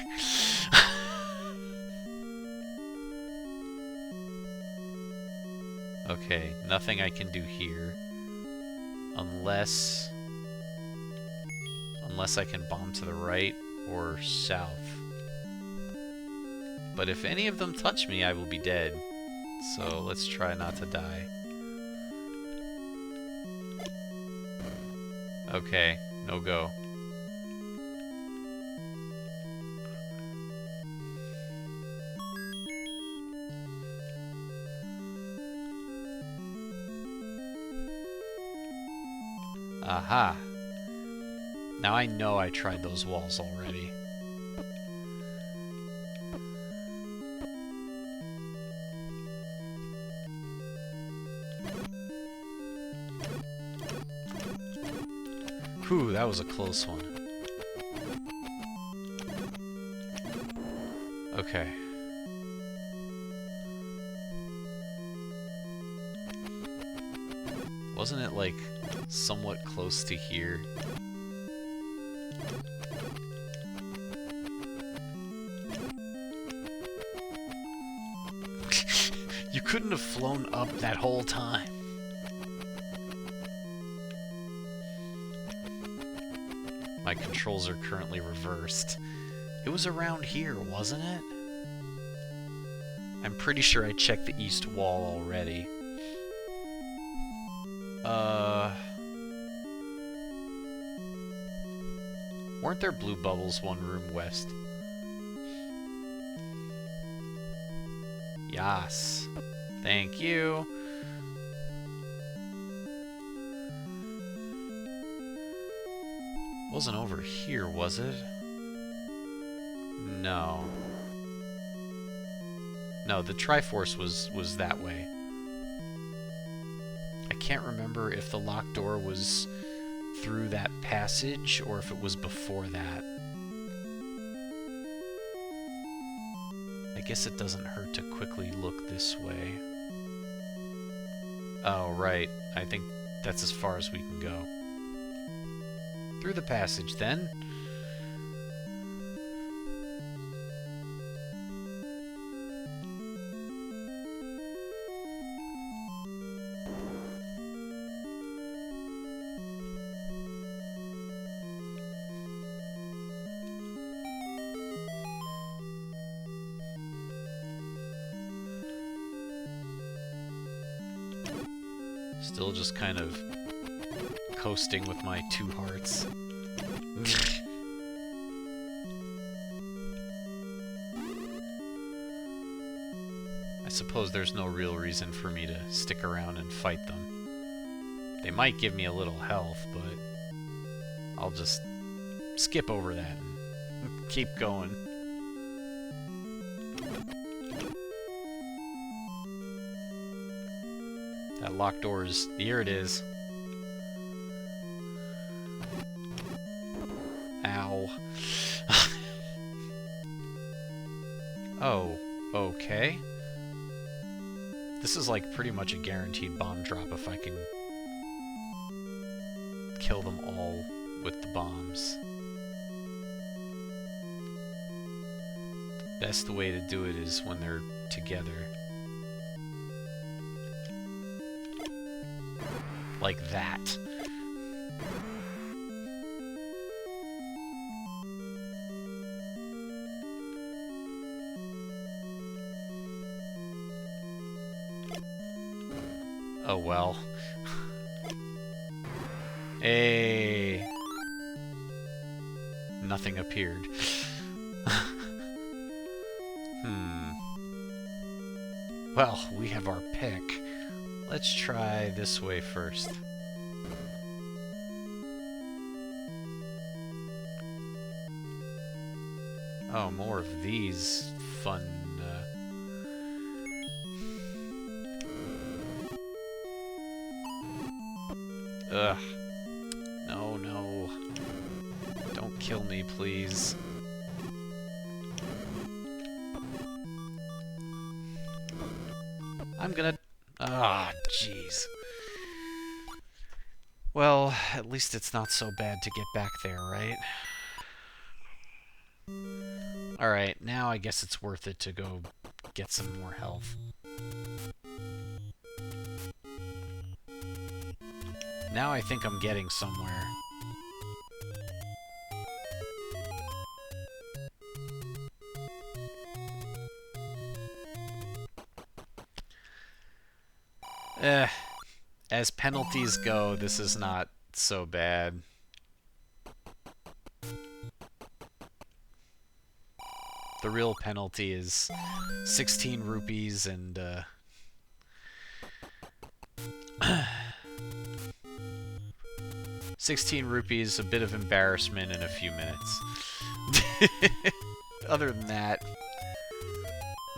Okay, nothing I can do here. Unless I can bomb to the right or south. But if any of them touch me, I will be dead. So let's try not to die. Okay, no go. Aha! Now I know I tried those walls already. Whew, that was a close one. Okay. Wasn't it like somewhat close to here? You couldn't have flown up that whole time. My controls are currently reversed. It was around here, wasn't it? I'm pretty sure I checked the east wall already. Weren't there blue bubbles one room west? Yas. Thank you. Wasn't over here, was it? No. No, the Triforce was that way. I can't remember if the locked door was through that passage or if it was before that. I guess it doesn't hurt to quickly look this way. Oh, right. I think that's as far as we can go. Through the passage, then. Still just kind of coasting with my 2 hearts. I suppose there's no real reason for me to stick around and fight them. They might give me a little health, but I'll just skip over that and keep going. That locked door is... Here it is. Ow. Oh, okay. This is like pretty much a guaranteed bomb drop if I can kill them all with the bombs. The best way to do it is when they're together. Like that. Oh well. Hey. Nothing appeared. Well, we have our pick. Let's try this way first. Oh, more of these fun... Ugh. No, no. Don't kill me, please. I'm gonna... Ah, jeez. Well, at least it's not so bad to get back there, right? Alright, now I guess it's worth it to go get some more health. Now I think I'm getting somewhere. As penalties go, this is not so bad. The real penalty is 16 rupees and 16 rupees, a bit of embarrassment in a few minutes. Other than that,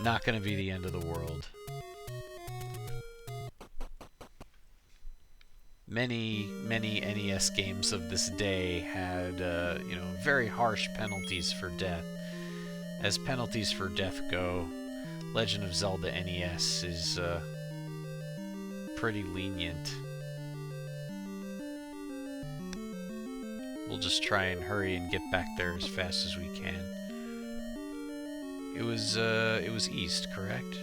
not gonna be the end of the world. Many NES games of this day had, you know, very harsh penalties for death. As penalties for death go, Legend of Zelda NES is pretty lenient. We'll just try and hurry and get back there as fast as we can. It was east, correct?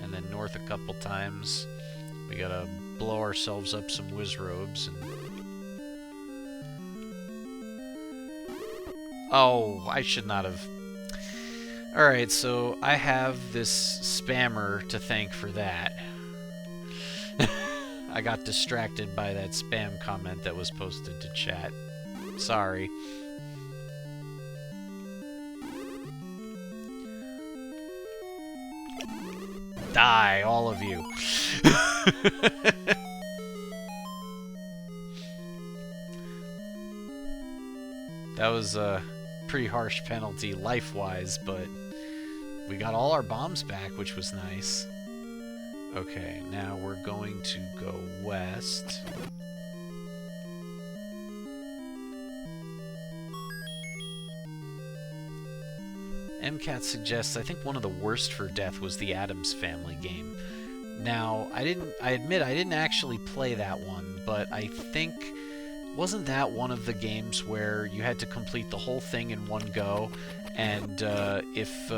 And then north a couple times. We gotta blow ourselves up some whiz robes and... Oh, I should not have... Alright, so I have this spammer to thank for that. I got distracted by that spam comment that was posted to chat. Sorry. Die, all of you. That was a pretty harsh penalty life-wise, but we got all our bombs back, which was nice. Okay, now we're going to go west. MCAT suggests, I think one of the worst for death was the Addams Family game. Now, I admit I didn't actually play that one, but I think, wasn't that one of the games where you had to complete the whole thing in one go, and if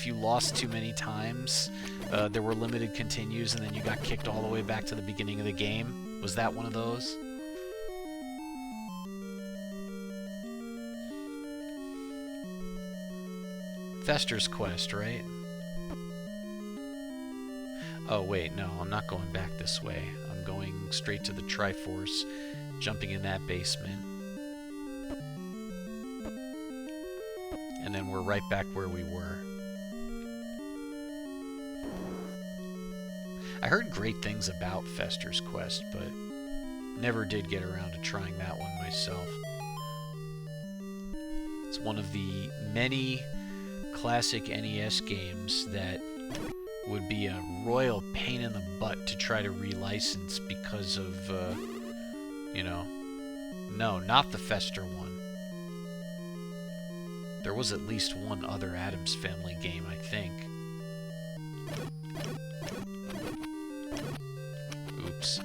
you lost too many times, there were limited continues, and then you got kicked all the way back to the beginning of the game? Was that one of those? Fester's Quest, right? Oh, wait, no, I'm not going back this way. I'm going straight to the Triforce, jumping in that basement. And then we're right back where we were. I heard great things about Fester's Quest, but never did get around to trying that one myself. It's one of the many classic NES games that would be a royal pain in the butt to try to relicense because of, you know... No, not the Fester one. There was at least one other Addams Family game, I think. Oops.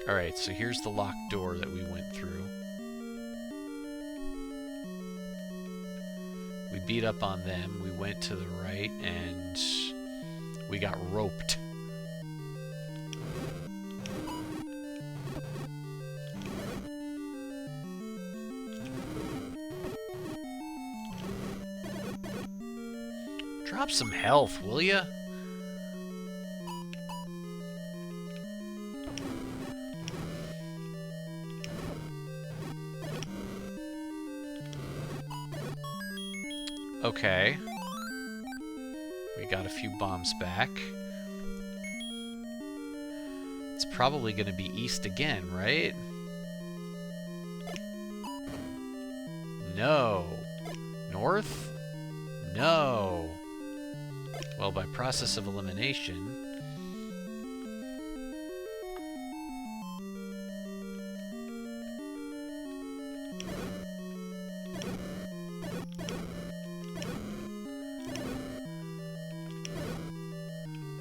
Alright, so here's the locked door that we went through. We beat up on them, we went to the right, and we got roped. Drop some health, will ya? Okay. We got a few bombs back. It's probably going to be east again, right? No. North? No. Well, by process of elimination...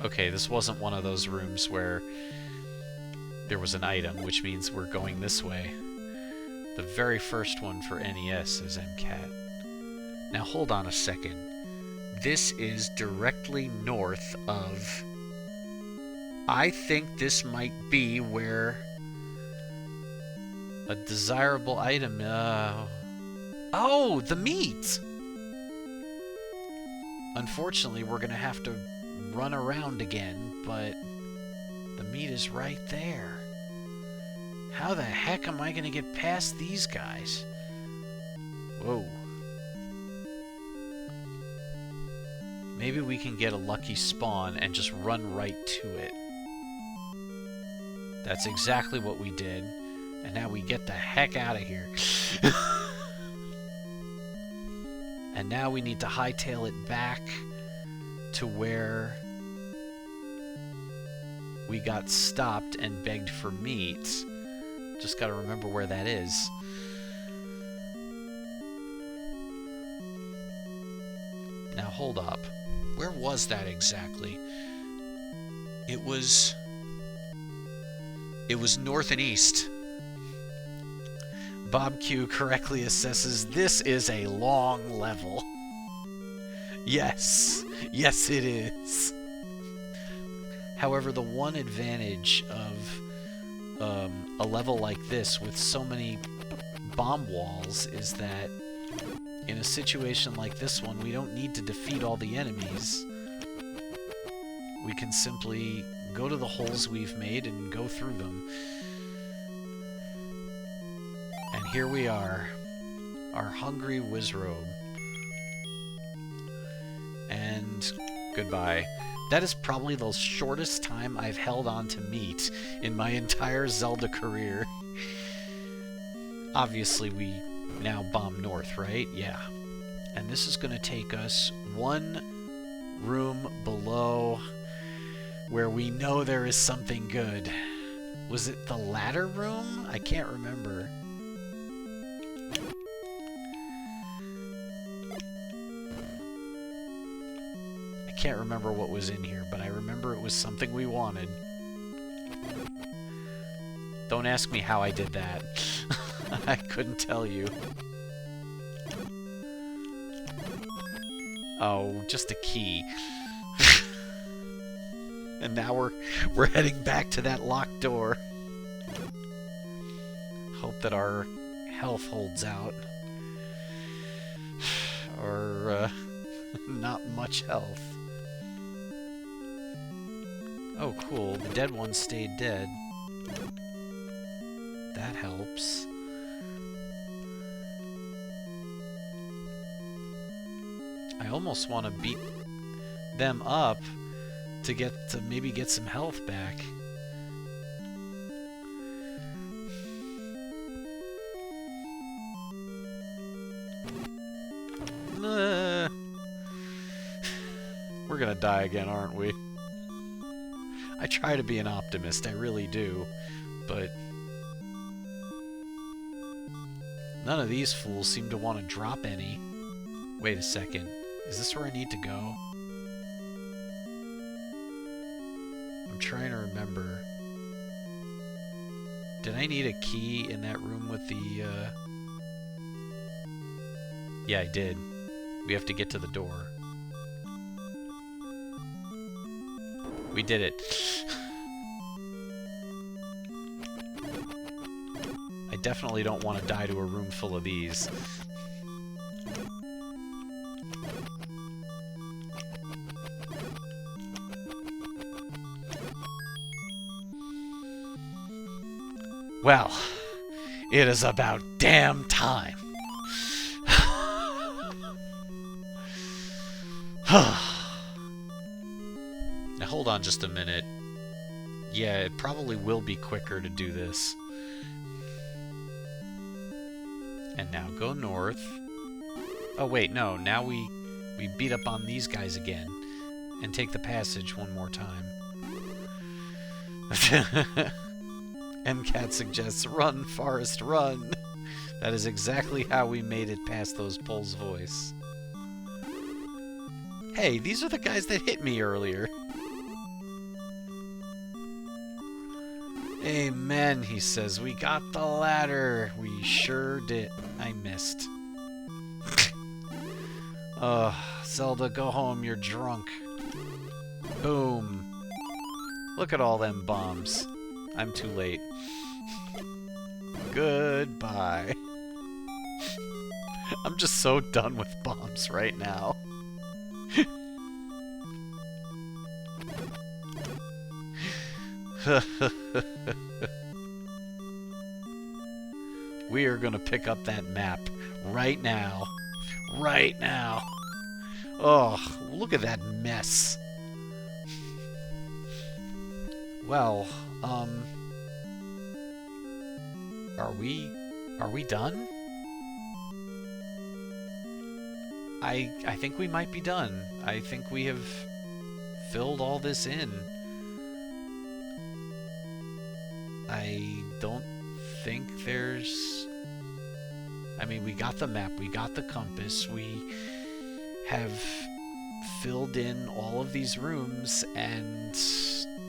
Okay, this wasn't one of those rooms where there was an item, which means we're going this way. The very first one for NES is MCAT. Now hold on a second. This is directly north of... I think this might be where a desirable item... Oh, the meat! Unfortunately, we're gonna have to run around again, but the meat is right there. How the heck am I gonna get past these guys? Whoa. Maybe we can get a lucky spawn and just run right to it. That's exactly what we did. And now we get the heck out of here. And now we need to hightail it back to where we got stopped and begged for meat. Just gotta remember where that is. Now hold up. Where was that exactly? It was north and east. Bob Q correctly assesses this is a long level. Yes. Yes, it is. However, the one advantage of a level like this with so many bomb walls is that in a situation like this one, we don't need to defeat all the enemies. We can simply go to the holes we've made and go through them. And here we are, our hungry Wizrobe. And goodbye. That is probably the shortest time I've held on to meat in my entire Zelda career. Obviously, we now bomb north, right? Yeah. And this is going to take us one room below where we know there is something good. Was it the ladder room? I can't remember. I can't remember what was in here, but I remember it was something we wanted. Don't ask me how I did that. I couldn't tell you. Oh, just a key. And now we're heading back to that locked door. Hope that our health holds out. Or not much health. Oh, cool. The dead one stayed dead. That helps. I almost want to beat them up to maybe get some health back. We're gonna die again, aren't we? I try to be an optimist, I really do, but none of these fools seem to want to drop any. Wait a second. Is this where I need to go? I'm trying to remember. Did I need a key in that room with the, Yeah, I did. We have to get to the door. We did it. I definitely don't want to die to a room full of these. Well, it is about damn time. Now hold on just a minute. Yeah, it probably will be quicker to do this. And now go north. Oh wait, no, now we beat up on these guys again and take the passage one more time. MCAT suggests run, Forrest, run. That is exactly how we made it past those Poles' voice. Hey, these are the guys that hit me earlier. Amen, he says. We got the ladder. We sure did. I missed. Zelda, go home. You're drunk. Boom. Look at all them bombs. I'm too late. Goodbye. I'm just so done with bombs right now. We are gonna pick up that map right now. Right now. Oh, look at that mess. Well, are we done? I think we might be done. I think we have filled all this in. I don't think there's... I mean, we got the map, we got the compass, we have filled in all of these rooms, and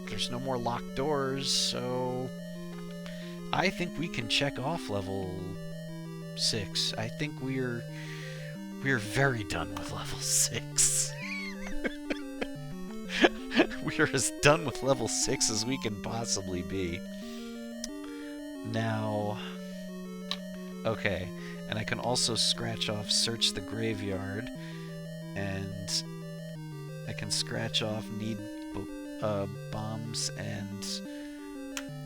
there's no more locked doors, so I think we can check off level 6. I think we're very done with level 6. We're as done with level 6 as we can possibly be. Now, okay, and I can also scratch off search the graveyard, and I can scratch off need bombs, and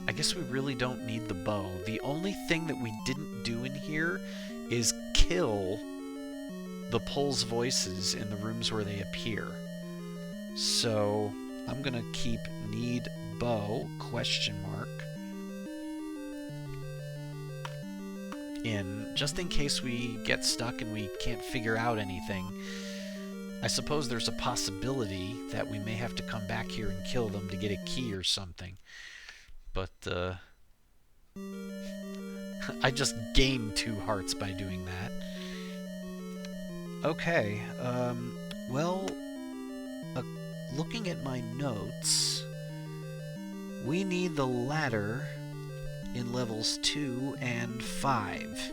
I guess we really don't need the bow. The only thing that we didn't do in here is kill the Poles' voices in the rooms where they appear. So I'm gonna keep need bow question mark in, just in case we get stuck and we can't figure out anything. I suppose there's a possibility that we may have to come back here and kill them to get a key or something. But, I just gained 2 hearts by doing that. Okay, well, looking at my notes, we need the ladder in levels 2 and 5.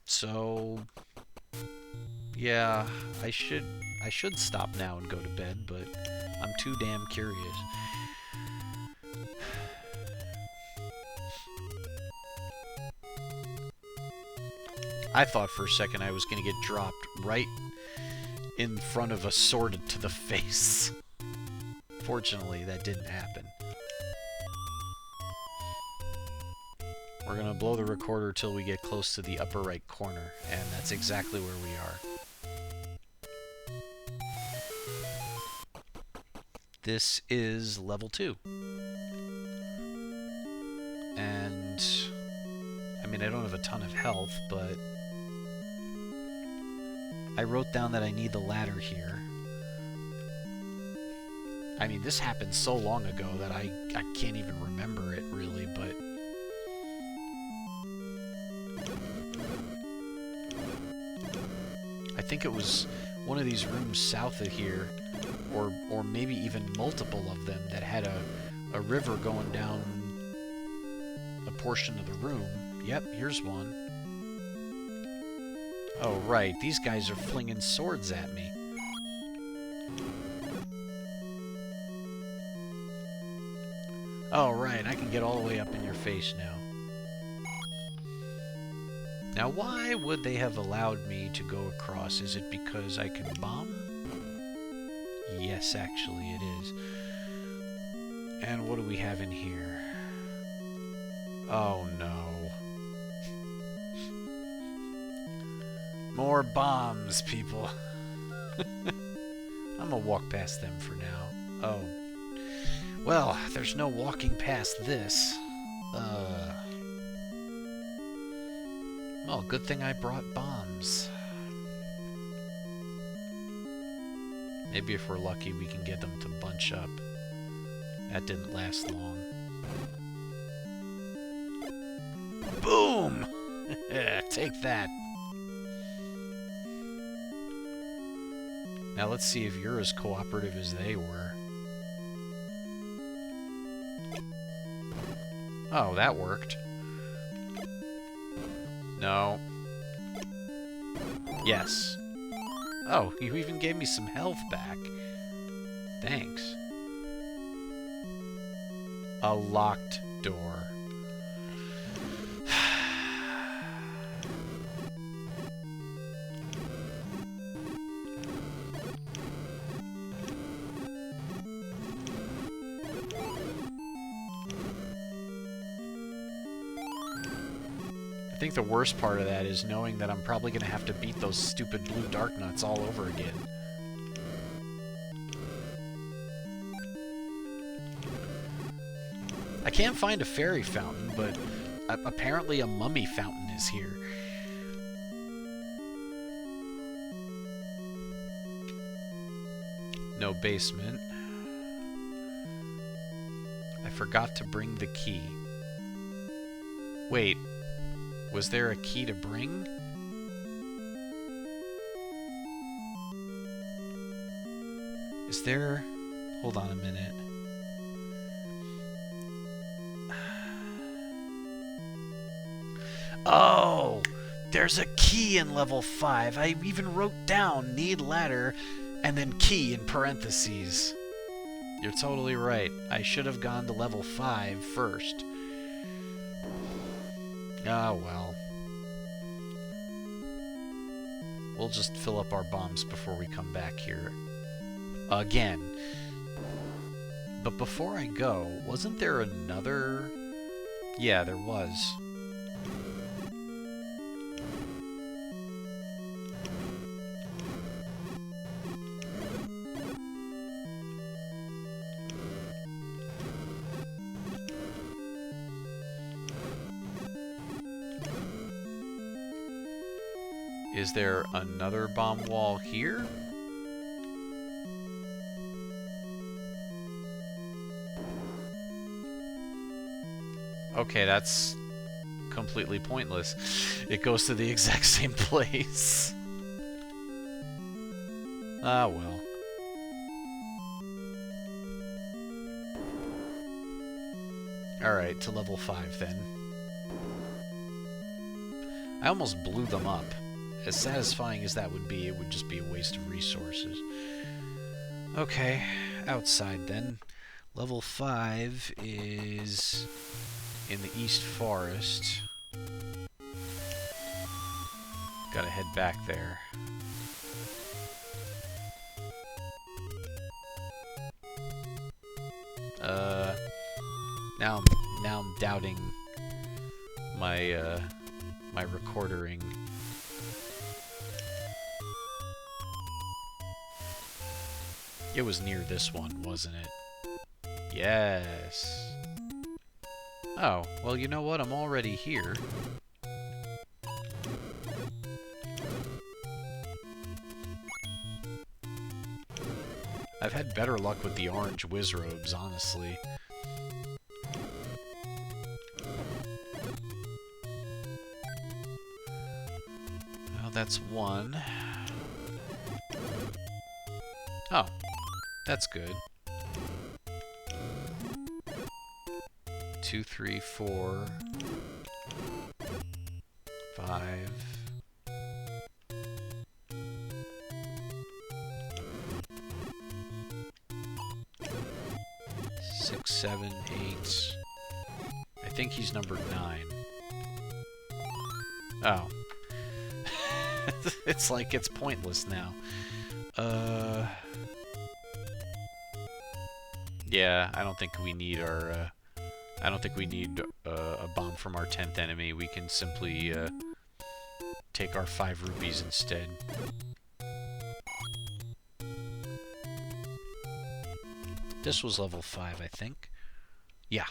So, yeah, I should stop now and go to bed, but I'm too damn curious. I thought for a second I was going to get dropped right in front of a sword to the face. Fortunately, that didn't happen. We're going to blow the recorder till we get close to the upper right corner, and that's exactly where we are. This is level 2. And I mean, I don't have a ton of health, but I wrote down that I need the ladder here. I mean, this happened so long ago that I can't even remember it, really, but... I think it was one of these rooms south of here or maybe even multiple of them that had a river going down a portion of the room. Yep, here's one. Oh, right. These guys are flinging swords at me. Oh, right. I can get all the way up in your face now. Now, why would they have allowed me to go across? Is it because I can bomb? Yes, actually, it is. And what do we have in here? Oh, no. More bombs, people. I'm gonna walk past them for now. Oh. Well, there's no walking past this. Well, good thing I brought bombs. Maybe if we're lucky, we can get them to bunch up. That didn't last long. Boom! Take that. Now let's see if you're as cooperative as they were. Oh, that worked. No. Yes. Oh, you even gave me some health back. Thanks. A locked door. I think the worst part of that is knowing that I'm probably going to have to beat those stupid blue dark nuts all over again. I can't find a fairy fountain, but apparently a mummy fountain is here. No basement. I forgot to bring the key. Wait. Was there a key to bring? Is there... Hold on a minute. Oh! There's a key in level 5. I even wrote down need ladder and then key in parentheses. You're totally right. I should have gone to level 5 first. Ah, well. We'll just fill up our bombs before we come back here. Again. But before I go, wasn't there another... Yeah, there was. Is there another bomb wall here? Okay, that's completely pointless. It goes to the exact same place. Ah, well. Alright, to level 5 then. I almost blew them up. As satisfying as that would be, it would just be a waste of resources. Okay, outside then. Level 5 is in the East Forest. Gotta head back there. Now I'm doubting my my recordering. It was near this one, wasn't it? Yes. Oh, well, you know what? I'm already here. I've had better luck with the orange whiz robes, honestly. Well, that's one. Oh, That's good. 2, 3, 4, 5. 6, 7, 8. I think he's number 9. Oh. It's like it's pointless now. Yeah, I don't think we need our, I don't think we need a bomb from our 10th enemy. We can simply take our 5 rupees instead. This was level 5, I think. Yeah.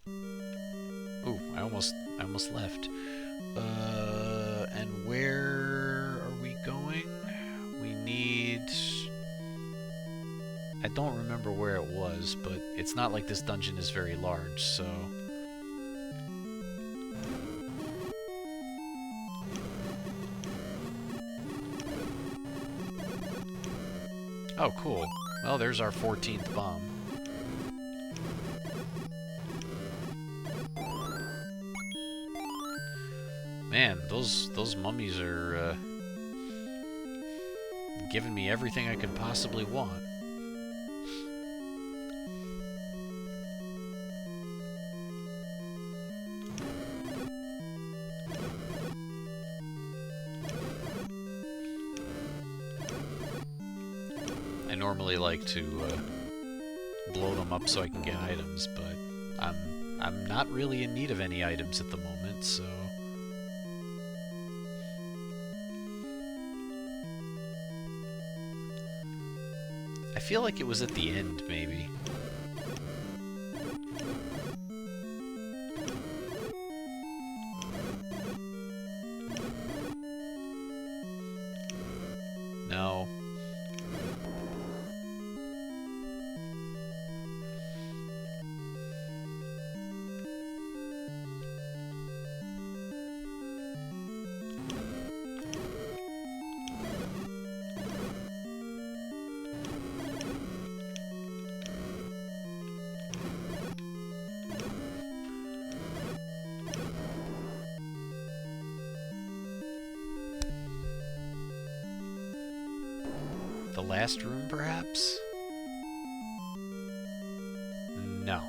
Ooh, I almost left. And where are we going? We need... I don't remember where it was, but it's not like this dungeon is very large, so... Oh, cool. Well, there's our 14th bomb. Man, those mummies are giving me everything I could possibly want. I normally like to blow them up so I can get items, but I'm not really in need of any items at the moment, so... I feel like it was at the end, maybe. No. The last room, perhaps? No.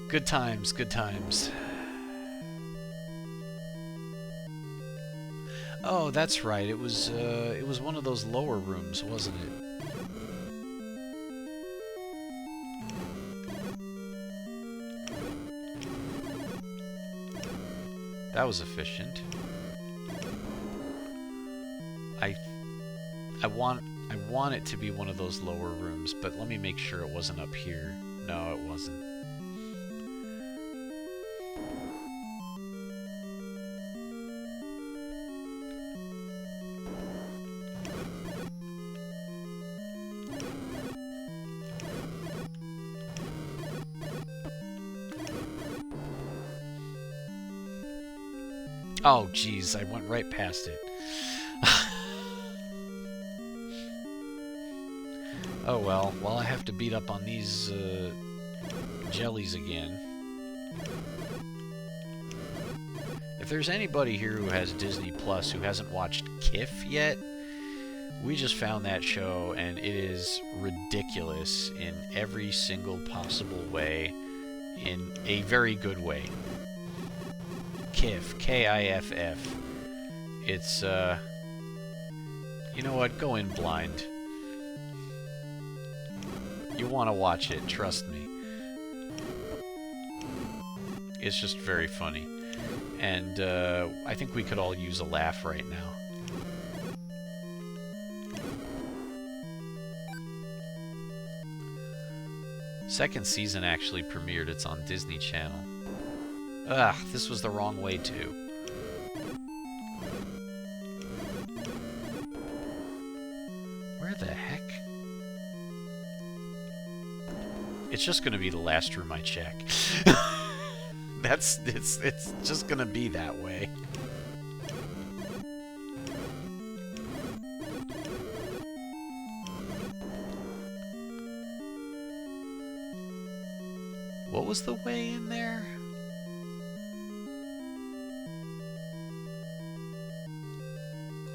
Good times, good times. Oh, that's right. It was one of those lower rooms, wasn't it? That was efficient. I want it to be one of those lower rooms, but let me make sure it wasn't up here. No, it wasn't. Oh, jeez, I went right past it. Oh well, I have to beat up on these jellies again. If there's anybody here who has Disney Plus who hasn't watched KIF yet, we just found that show and it is ridiculous in every single possible way, in a very good way. KIF, K-I-F-F. It's, you know what, go in blind. You want to watch it, trust me. It's just very funny. And I think we could all use a laugh right now. Second season actually premiered. It's on Disney Channel. Ugh, this was the wrong way too. Where the heck? It's just gonna be the last room I check. It's just gonna be that way. What was the way in there?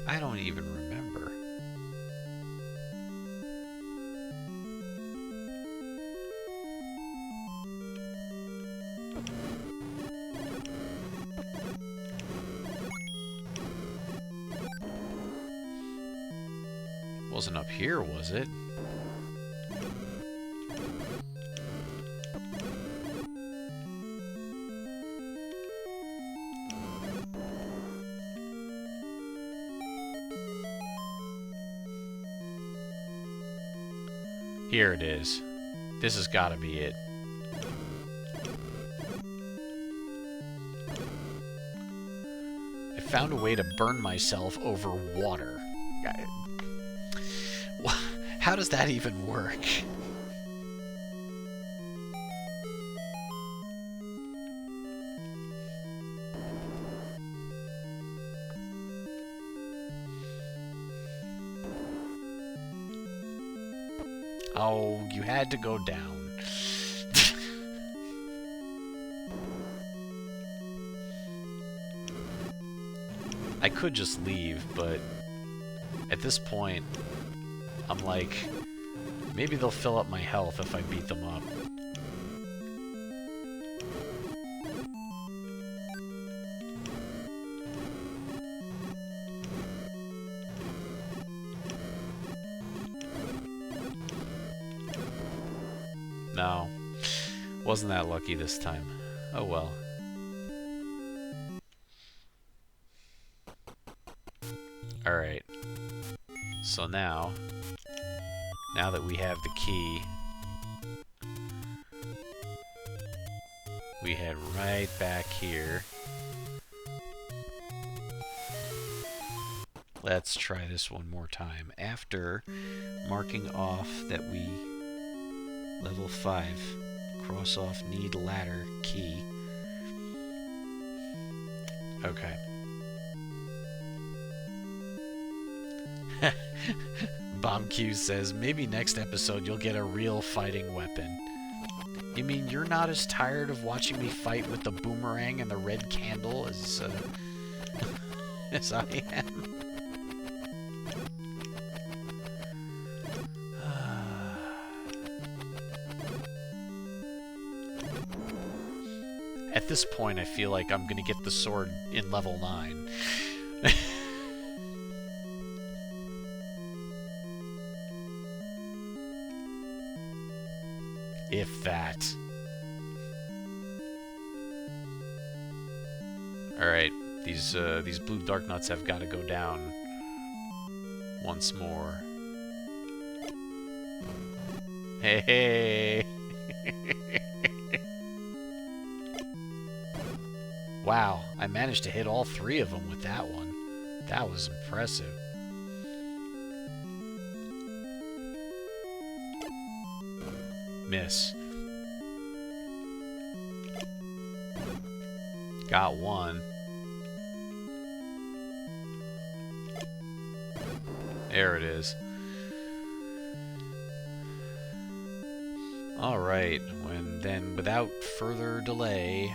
I don't even remember. Wasn't up here, was it? Here it is. This has got to be it. I found a way to burn myself over water. How does that even work? Oh, you had to go down. I could just leave, but at this point, I'm like, maybe they'll fill up my health if I beat them up. No, wasn't that lucky this time. Oh well. Alright. So now that we have the key, we head right back here. Let's try this one more time. After marking off that we level 5, cross off need ladder key. Okay. Bomb Q says, maybe next episode you'll get a real fighting weapon. You mean you're not as tired of watching me fight with the boomerang and the red candle as, as I am? At this point, I feel like I'm gonna get the sword in level 9. If that. Alright, these blue dark nuts have got to go down once more. Hey, hey. Wow, I managed to hit all 3 of them with that one. That was impressive. Miss. Got one. There it is. Alright, then without further delay,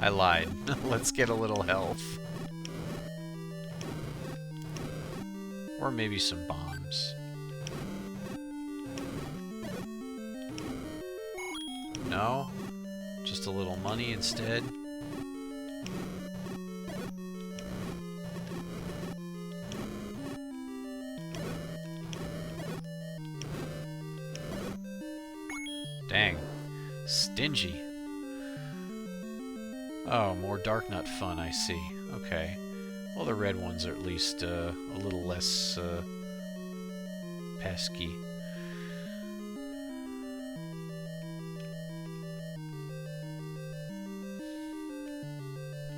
I lied. Let's get a little health. Or maybe some bombs. No? Just a little money instead? Dang. Stingy. Oh, more dark nut fun, I see. Okay. Well, the red ones are at least a little less pesky.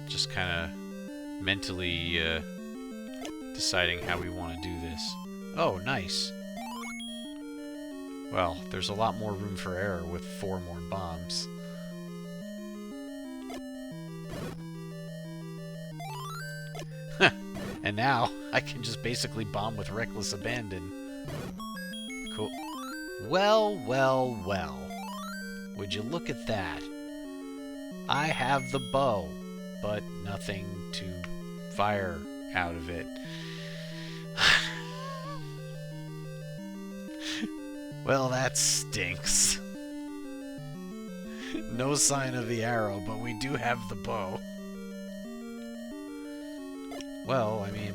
Just kind of mentally deciding how we want to do this. Oh, nice. Well, there's a lot more room for error with 4 more bombs. And now I can just basically bomb with reckless abandon. Cool. Well, well, well. Would you look at that? I have the bow, but nothing to fire out of it. Well, that stinks. No sign of the arrow, but we do have the bow. Well, I mean...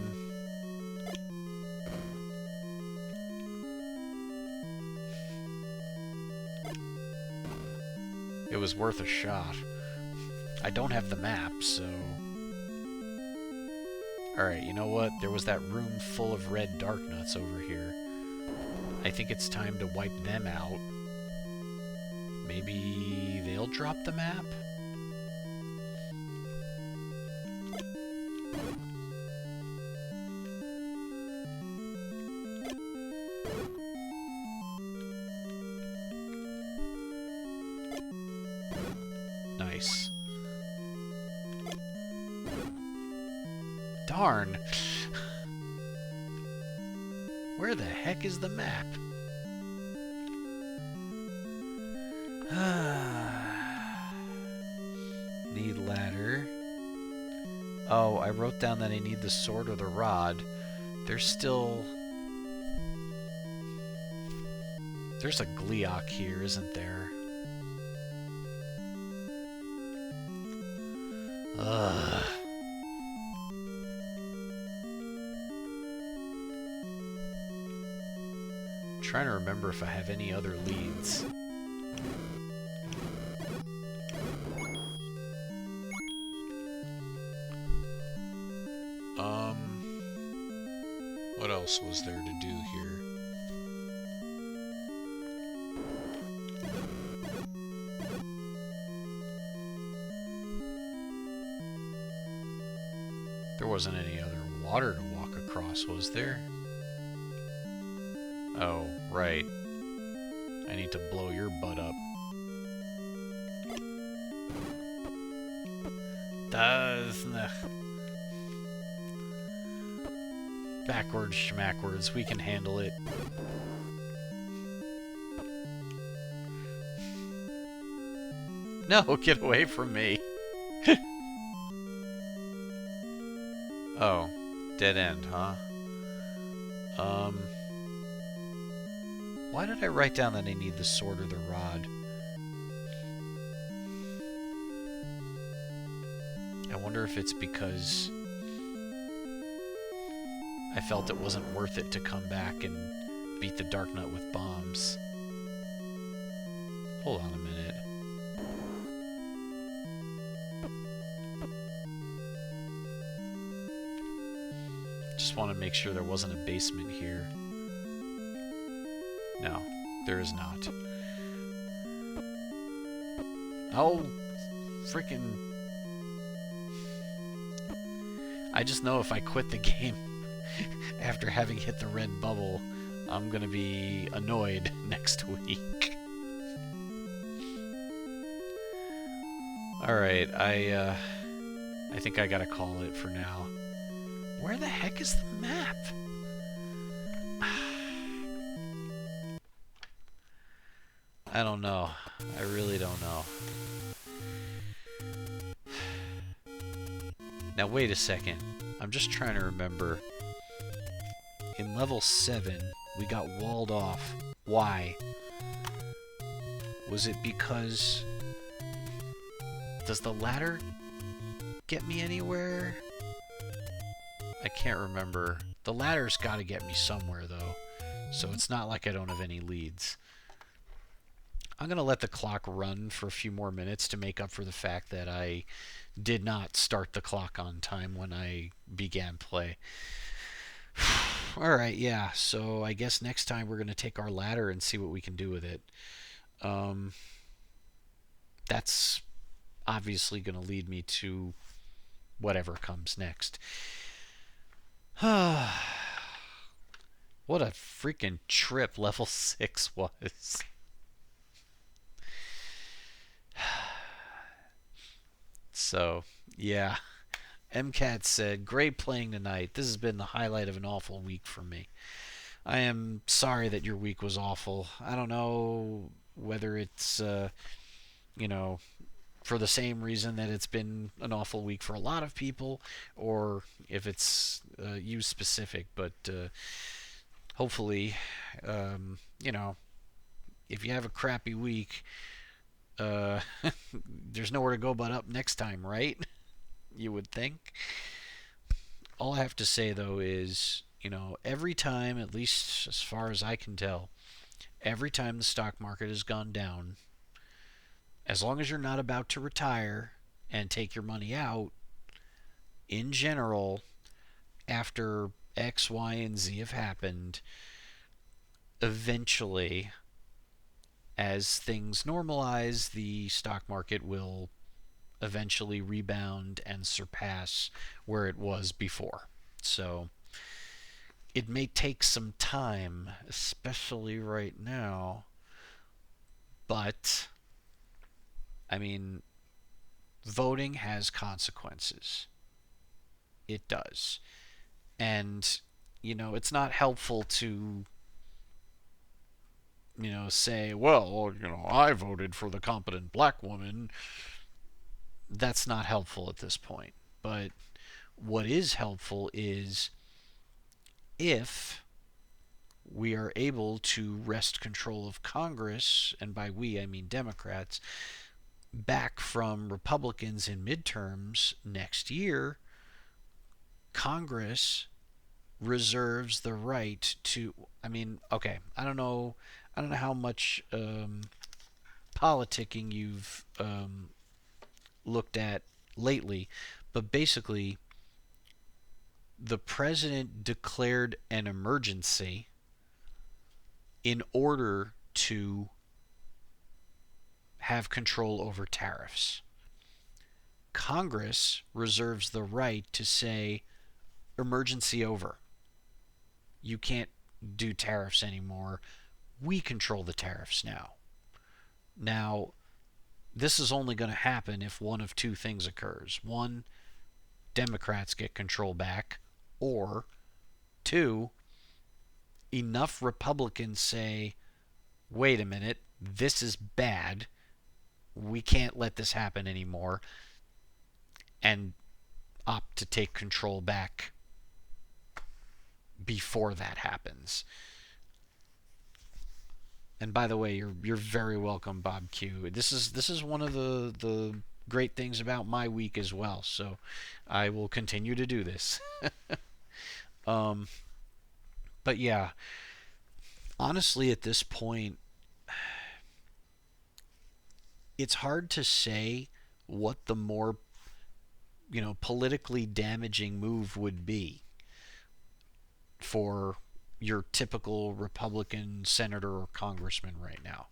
it was worth a shot. I don't have the map, so... Alright, you know what? There was that room full of red dark nuts over here. I think it's time to wipe them out. Maybe they'll drop the map? Nice. Darn. Where the heck is the map? Need ladder. Oh, I wrote down that I need the sword or the rod. There's still... there's a Gleeok here, isn't there? Ugh. Trying to remember if I have any other leads. What else was there to do here? There wasn't any other water to walk across, was there? Oh, right. I need to blow your butt up. Backwards, schmackwards, we can handle it. No, get away from me. Oh, dead end, huh? Why did I write down that I need the sword or the rod? I wonder if it's because I felt it wasn't worth it to come back and beat the Dark Nut with bombs. Hold on a minute. Just want to make sure there wasn't a basement here. No, there is not. Oh, freaking... I just know if I quit the game after having hit the red bubble, I'm gonna be annoyed next week. Alright, I think I gotta call it for now. Where the heck is the map? I don't know. I really don't know. Now wait a second. I'm just trying to remember. In level 7, we got walled off. Why? Was it because... does the ladder get me anywhere? I can't remember. The ladder's gotta get me somewhere, though. So it's not like I don't have any leads. I'm gonna let the clock run for a few more minutes to make up for the fact that I did not start the clock on time when I began play. Alright, yeah, so I guess next time we're going to take our ladder and see what we can do with it. That's obviously going to lead me to whatever comes next. What a freaking trip level 6 was. So, yeah. MCAT said, "Great playing tonight. This has been the highlight of an awful week for me. I am sorry that your week was awful. I don't know whether it's, you know, for the same reason that it's been an awful week for a lot of people, or if it's you specific, but hopefully, you know, if you have a crappy week, uh, there's nowhere to go but up next time, right? You would think. All I have to say, though, is, every time, at least as far as I can tell, every time the stock market has gone down, as long as you're not about to retire and take your money out, in general, after X, Y, and Z have happened, eventually, as things normalize, the stock market will eventually rebound and surpass where it was before. So it may take some time, especially right now, but I mean, voting has consequences. It does. And, it's not helpful to, say, well, I voted for the competent black woman. That's not helpful at this point. But what is helpful is if we are able to wrest control of Congress, and by we I mean Democrats, back from Republicans in midterms next year, Congress reserves the right to. I mean, okay, I don't know how much politicking you've looked at lately, but basically, the president declared an emergency in order to have control over tariffs. Congress reserves the right to say, emergency over. You can't do tariffs anymore. We control the tariffs now. Now, this is only going to happen if one of two things occurs. One, Democrats get control back, or two, enough Republicans say, wait a minute, this is bad. We can't let this happen anymore, and opt to take control back before that happens. And by the way, you're very welcome, Bob Q. This is one of the great things about my week as well. So I will continue to do this. um, but yeah, honestly, at this point, it's hard to say what the more politically damaging move would be for your typical Republican senator or congressman right now.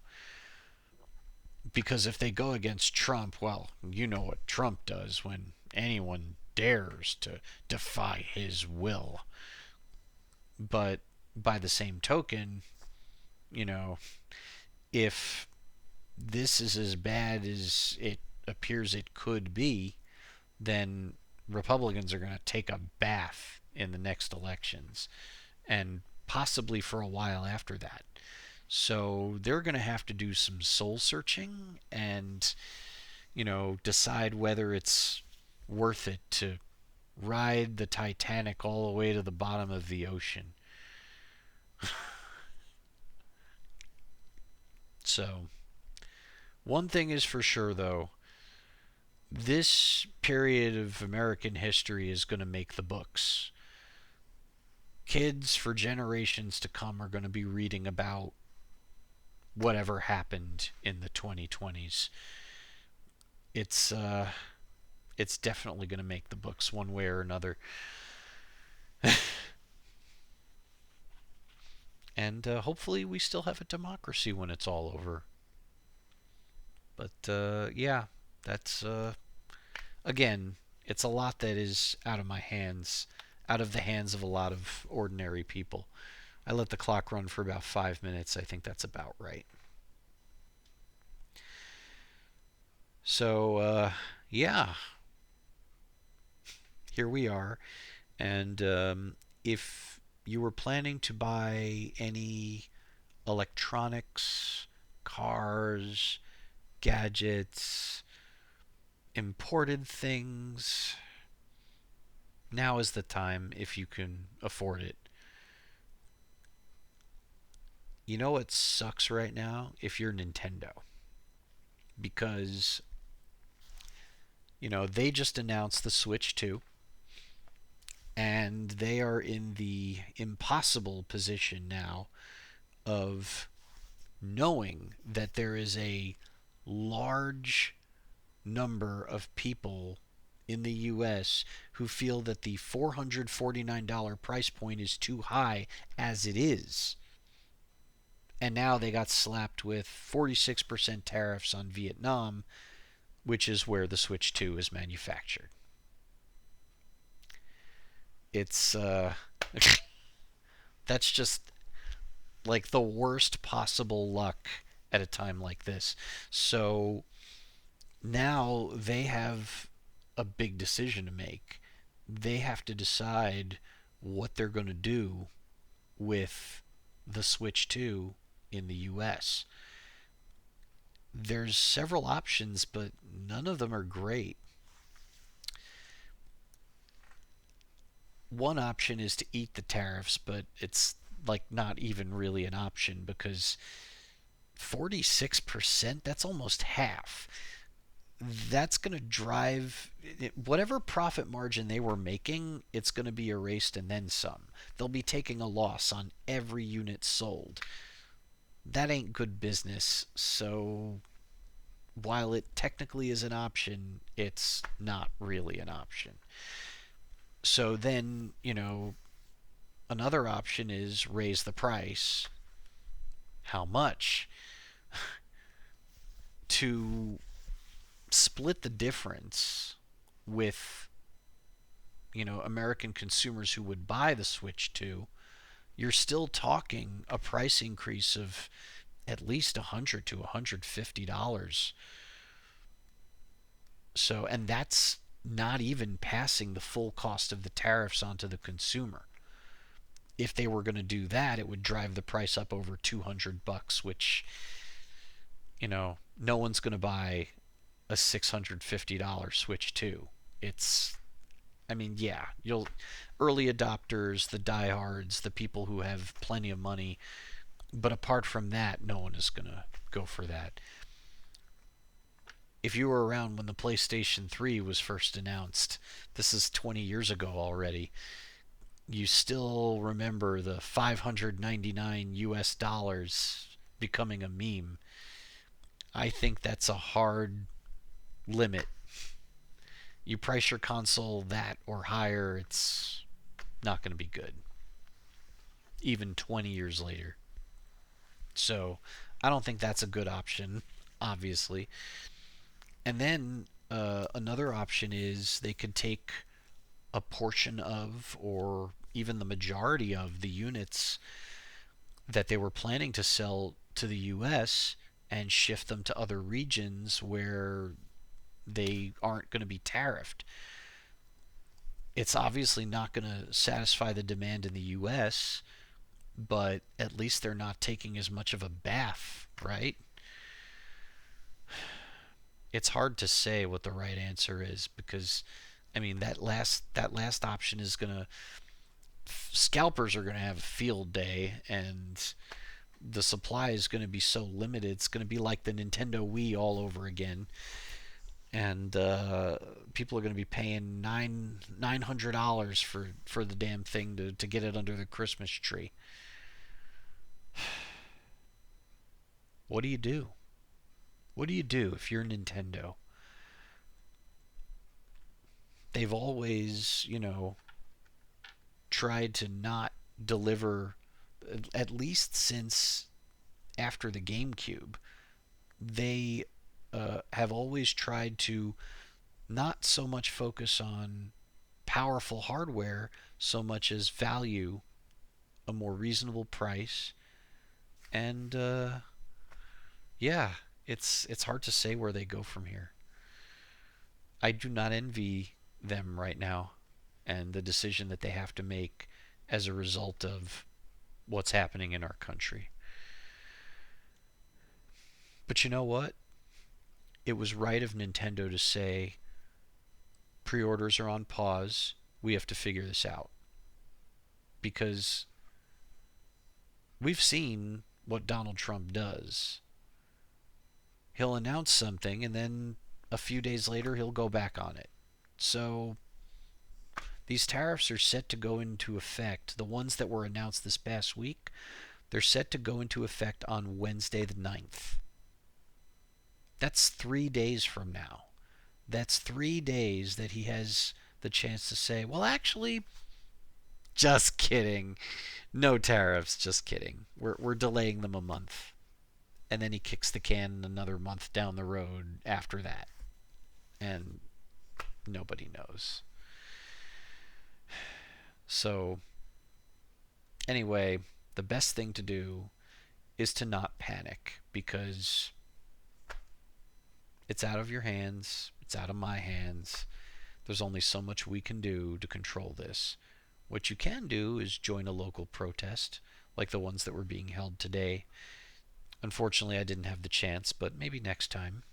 Because if they go against Trump, well, you know what Trump does when anyone dares to defy his will. But by the same token, you know, if this is as bad as it appears it could be, then Republicans are going to take a bath in the next elections and possibly for a while after that. So they're going to have to do some soul searching and, decide whether it's worth it to ride the Titanic all the way to the bottom of the ocean. So, one thing is for sure, though, this period of American history is going to make the books. Kids for generations to come are going to be reading about whatever happened in the 2020s. It's it's definitely going to make the books one way or another. And hopefully we still have a democracy when it's all over. But yeah, that's again, it's a lot that is out of my hands, out of the hands of a lot of ordinary people. I let the clock run for about 5 minutes. I think that's about right. So, yeah, here we are. And if you were planning to buy any electronics, cars, gadgets, imported things, now is the time if you can afford it. You know what sucks right now? If you're Nintendo. Because, they just announced the Switch 2, and they are in the impossible position now of knowing that there is a large number of people in the US who feel that the $449 price point is too high as it is. And now they got slapped with 46% tariffs on Vietnam, which is where the Switch 2 is manufactured. It's that's just like the worst possible luck at a time like this. So now they have a big decision to make. They have to decide what they're going to do with the Switch 2 in the US. There's several options, but none of them are great. One option is to eat the tariffs, but it's like not even really an option because 46%, that's almost half. That's going to drive whatever profit margin they were making, it's going to be erased and then some. They'll be taking a loss on every unit sold. That ain't good business. So while it technically is an option, it's not really an option. So then, another option is raise the price. How much? To split the difference with American consumers who would buy the Switch 2, you're still talking a price increase of at least $100 to $150. So, and that's not even passing the full cost of the tariffs onto the consumer. If they were going to do that, it would drive the price up over $200, which no one's going to buy a $650 Switch 2. It's I mean, yeah, you'll early adopters, the diehards, the people who have plenty of money, but apart from that, no one is going to go for that. If you were around when the PlayStation 3 was first announced, this is 20 years ago already, you still remember the 599 US dollars becoming a meme. I think that's a hard limit. You price your console that or higher, it's not going to be good, even 20 years later. So I don't think that's a good option, obviously. And then another option is they could take a portion of, or even the majority of, the units that they were planning to sell to the US and shift them to other regions where they aren't going to be tariffed. It's obviously not going to satisfy the demand in the US, but at least they're not taking as much of a bath, right? It's hard to say what the right answer is because I mean that last option is going to scalpers are going to have a field day, and the supply is going to be so limited. It's going to be like the Nintendo Wii all over again, and people are going to be paying $900 for the damn thing to get it under the Christmas tree. What do you do? What do you do if you're Nintendo? They've always, tried to not deliver, at least since after the GameCube. They have always tried to not so much focus on powerful hardware so much as value, a more reasonable price, and yeah, it's hard to say where they go from here. I do not envy them right now. and the decision that they have to make as a result of what's happening in our country. But you know what? It was right of Nintendo to say pre-orders are on pause. We have to figure this out. Because we've seen what Donald Trump does. He'll announce something and then a few days later he'll go back on it. So these tariffs are set to go into effect. The ones that were announced this past week, they're set to go into effect on Wednesday the 9th. That's 3 days from now. That's 3 days that he has the chance to say, well, actually, just kidding. No tariffs, just kidding. We're delaying them a month. And then he kicks the can another month down the road after that. And nobody knows. So, anyway, the best thing to do is to not panic, because it's out of your hands, it's out of my hands. There's only so much we can do to control this. What you can do is join a local protest, like the ones that were being held today. Unfortunately, I didn't have the chance, but maybe next time.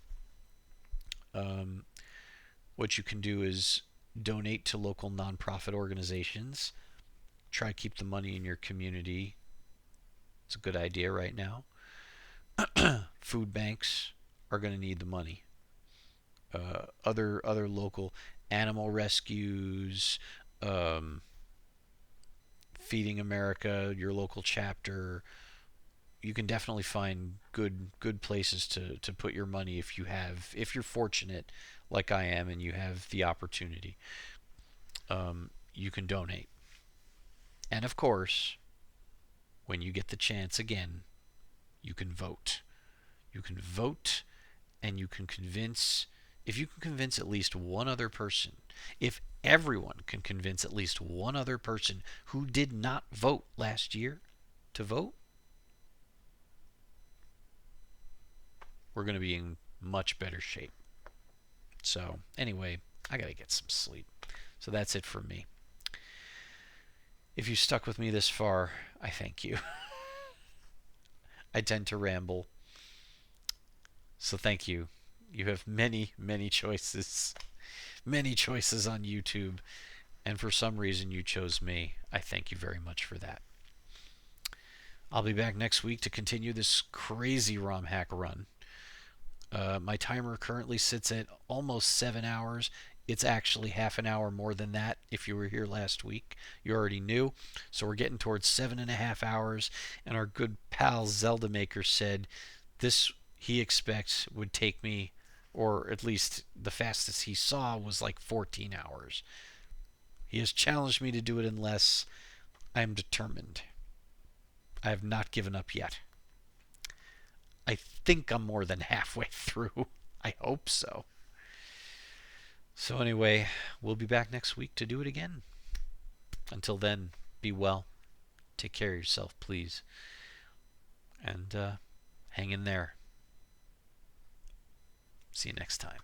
What you can do is donate to local nonprofit organizations. Try to keep the money in your community. It's a good idea right now. Food banks are going to need the money. Other local animal rescues, Feeding America, your local chapter. You can definitely find good places to put your money if you're fortunate like I am and you have the opportunity. You can donate. And of course, when you get the chance again, you can vote. You can vote, and you can convince, if you can convince at least one other person, if everyone can convince at least one other person who did not vote last year to vote, we're going to be in much better shape. So, anyway, I got to get some sleep. So that's it for me. If you stuck with me this far, I thank you. I tend to ramble. So thank you. You have many, many choices. Many choices on YouTube. And for some reason you chose me. I thank you very much for that. I'll be back next week to continue this crazy ROMhack run. My timer currently sits at almost 7 hours. It's actually half an hour more than that. If you were here last week, you already knew. So we're getting towards 7.5 hours. And our good pal Zelda Maker said this, he expects, would take me, or at least the fastest he saw was like 14 hours. He has challenged me to do it in less. I am determined. I have not given up yet. I think I'm more than halfway through. I hope so. So anyway, we'll be back next week to do it again. Until then, be well. Take care of yourself, please. And hang in there. See you next time.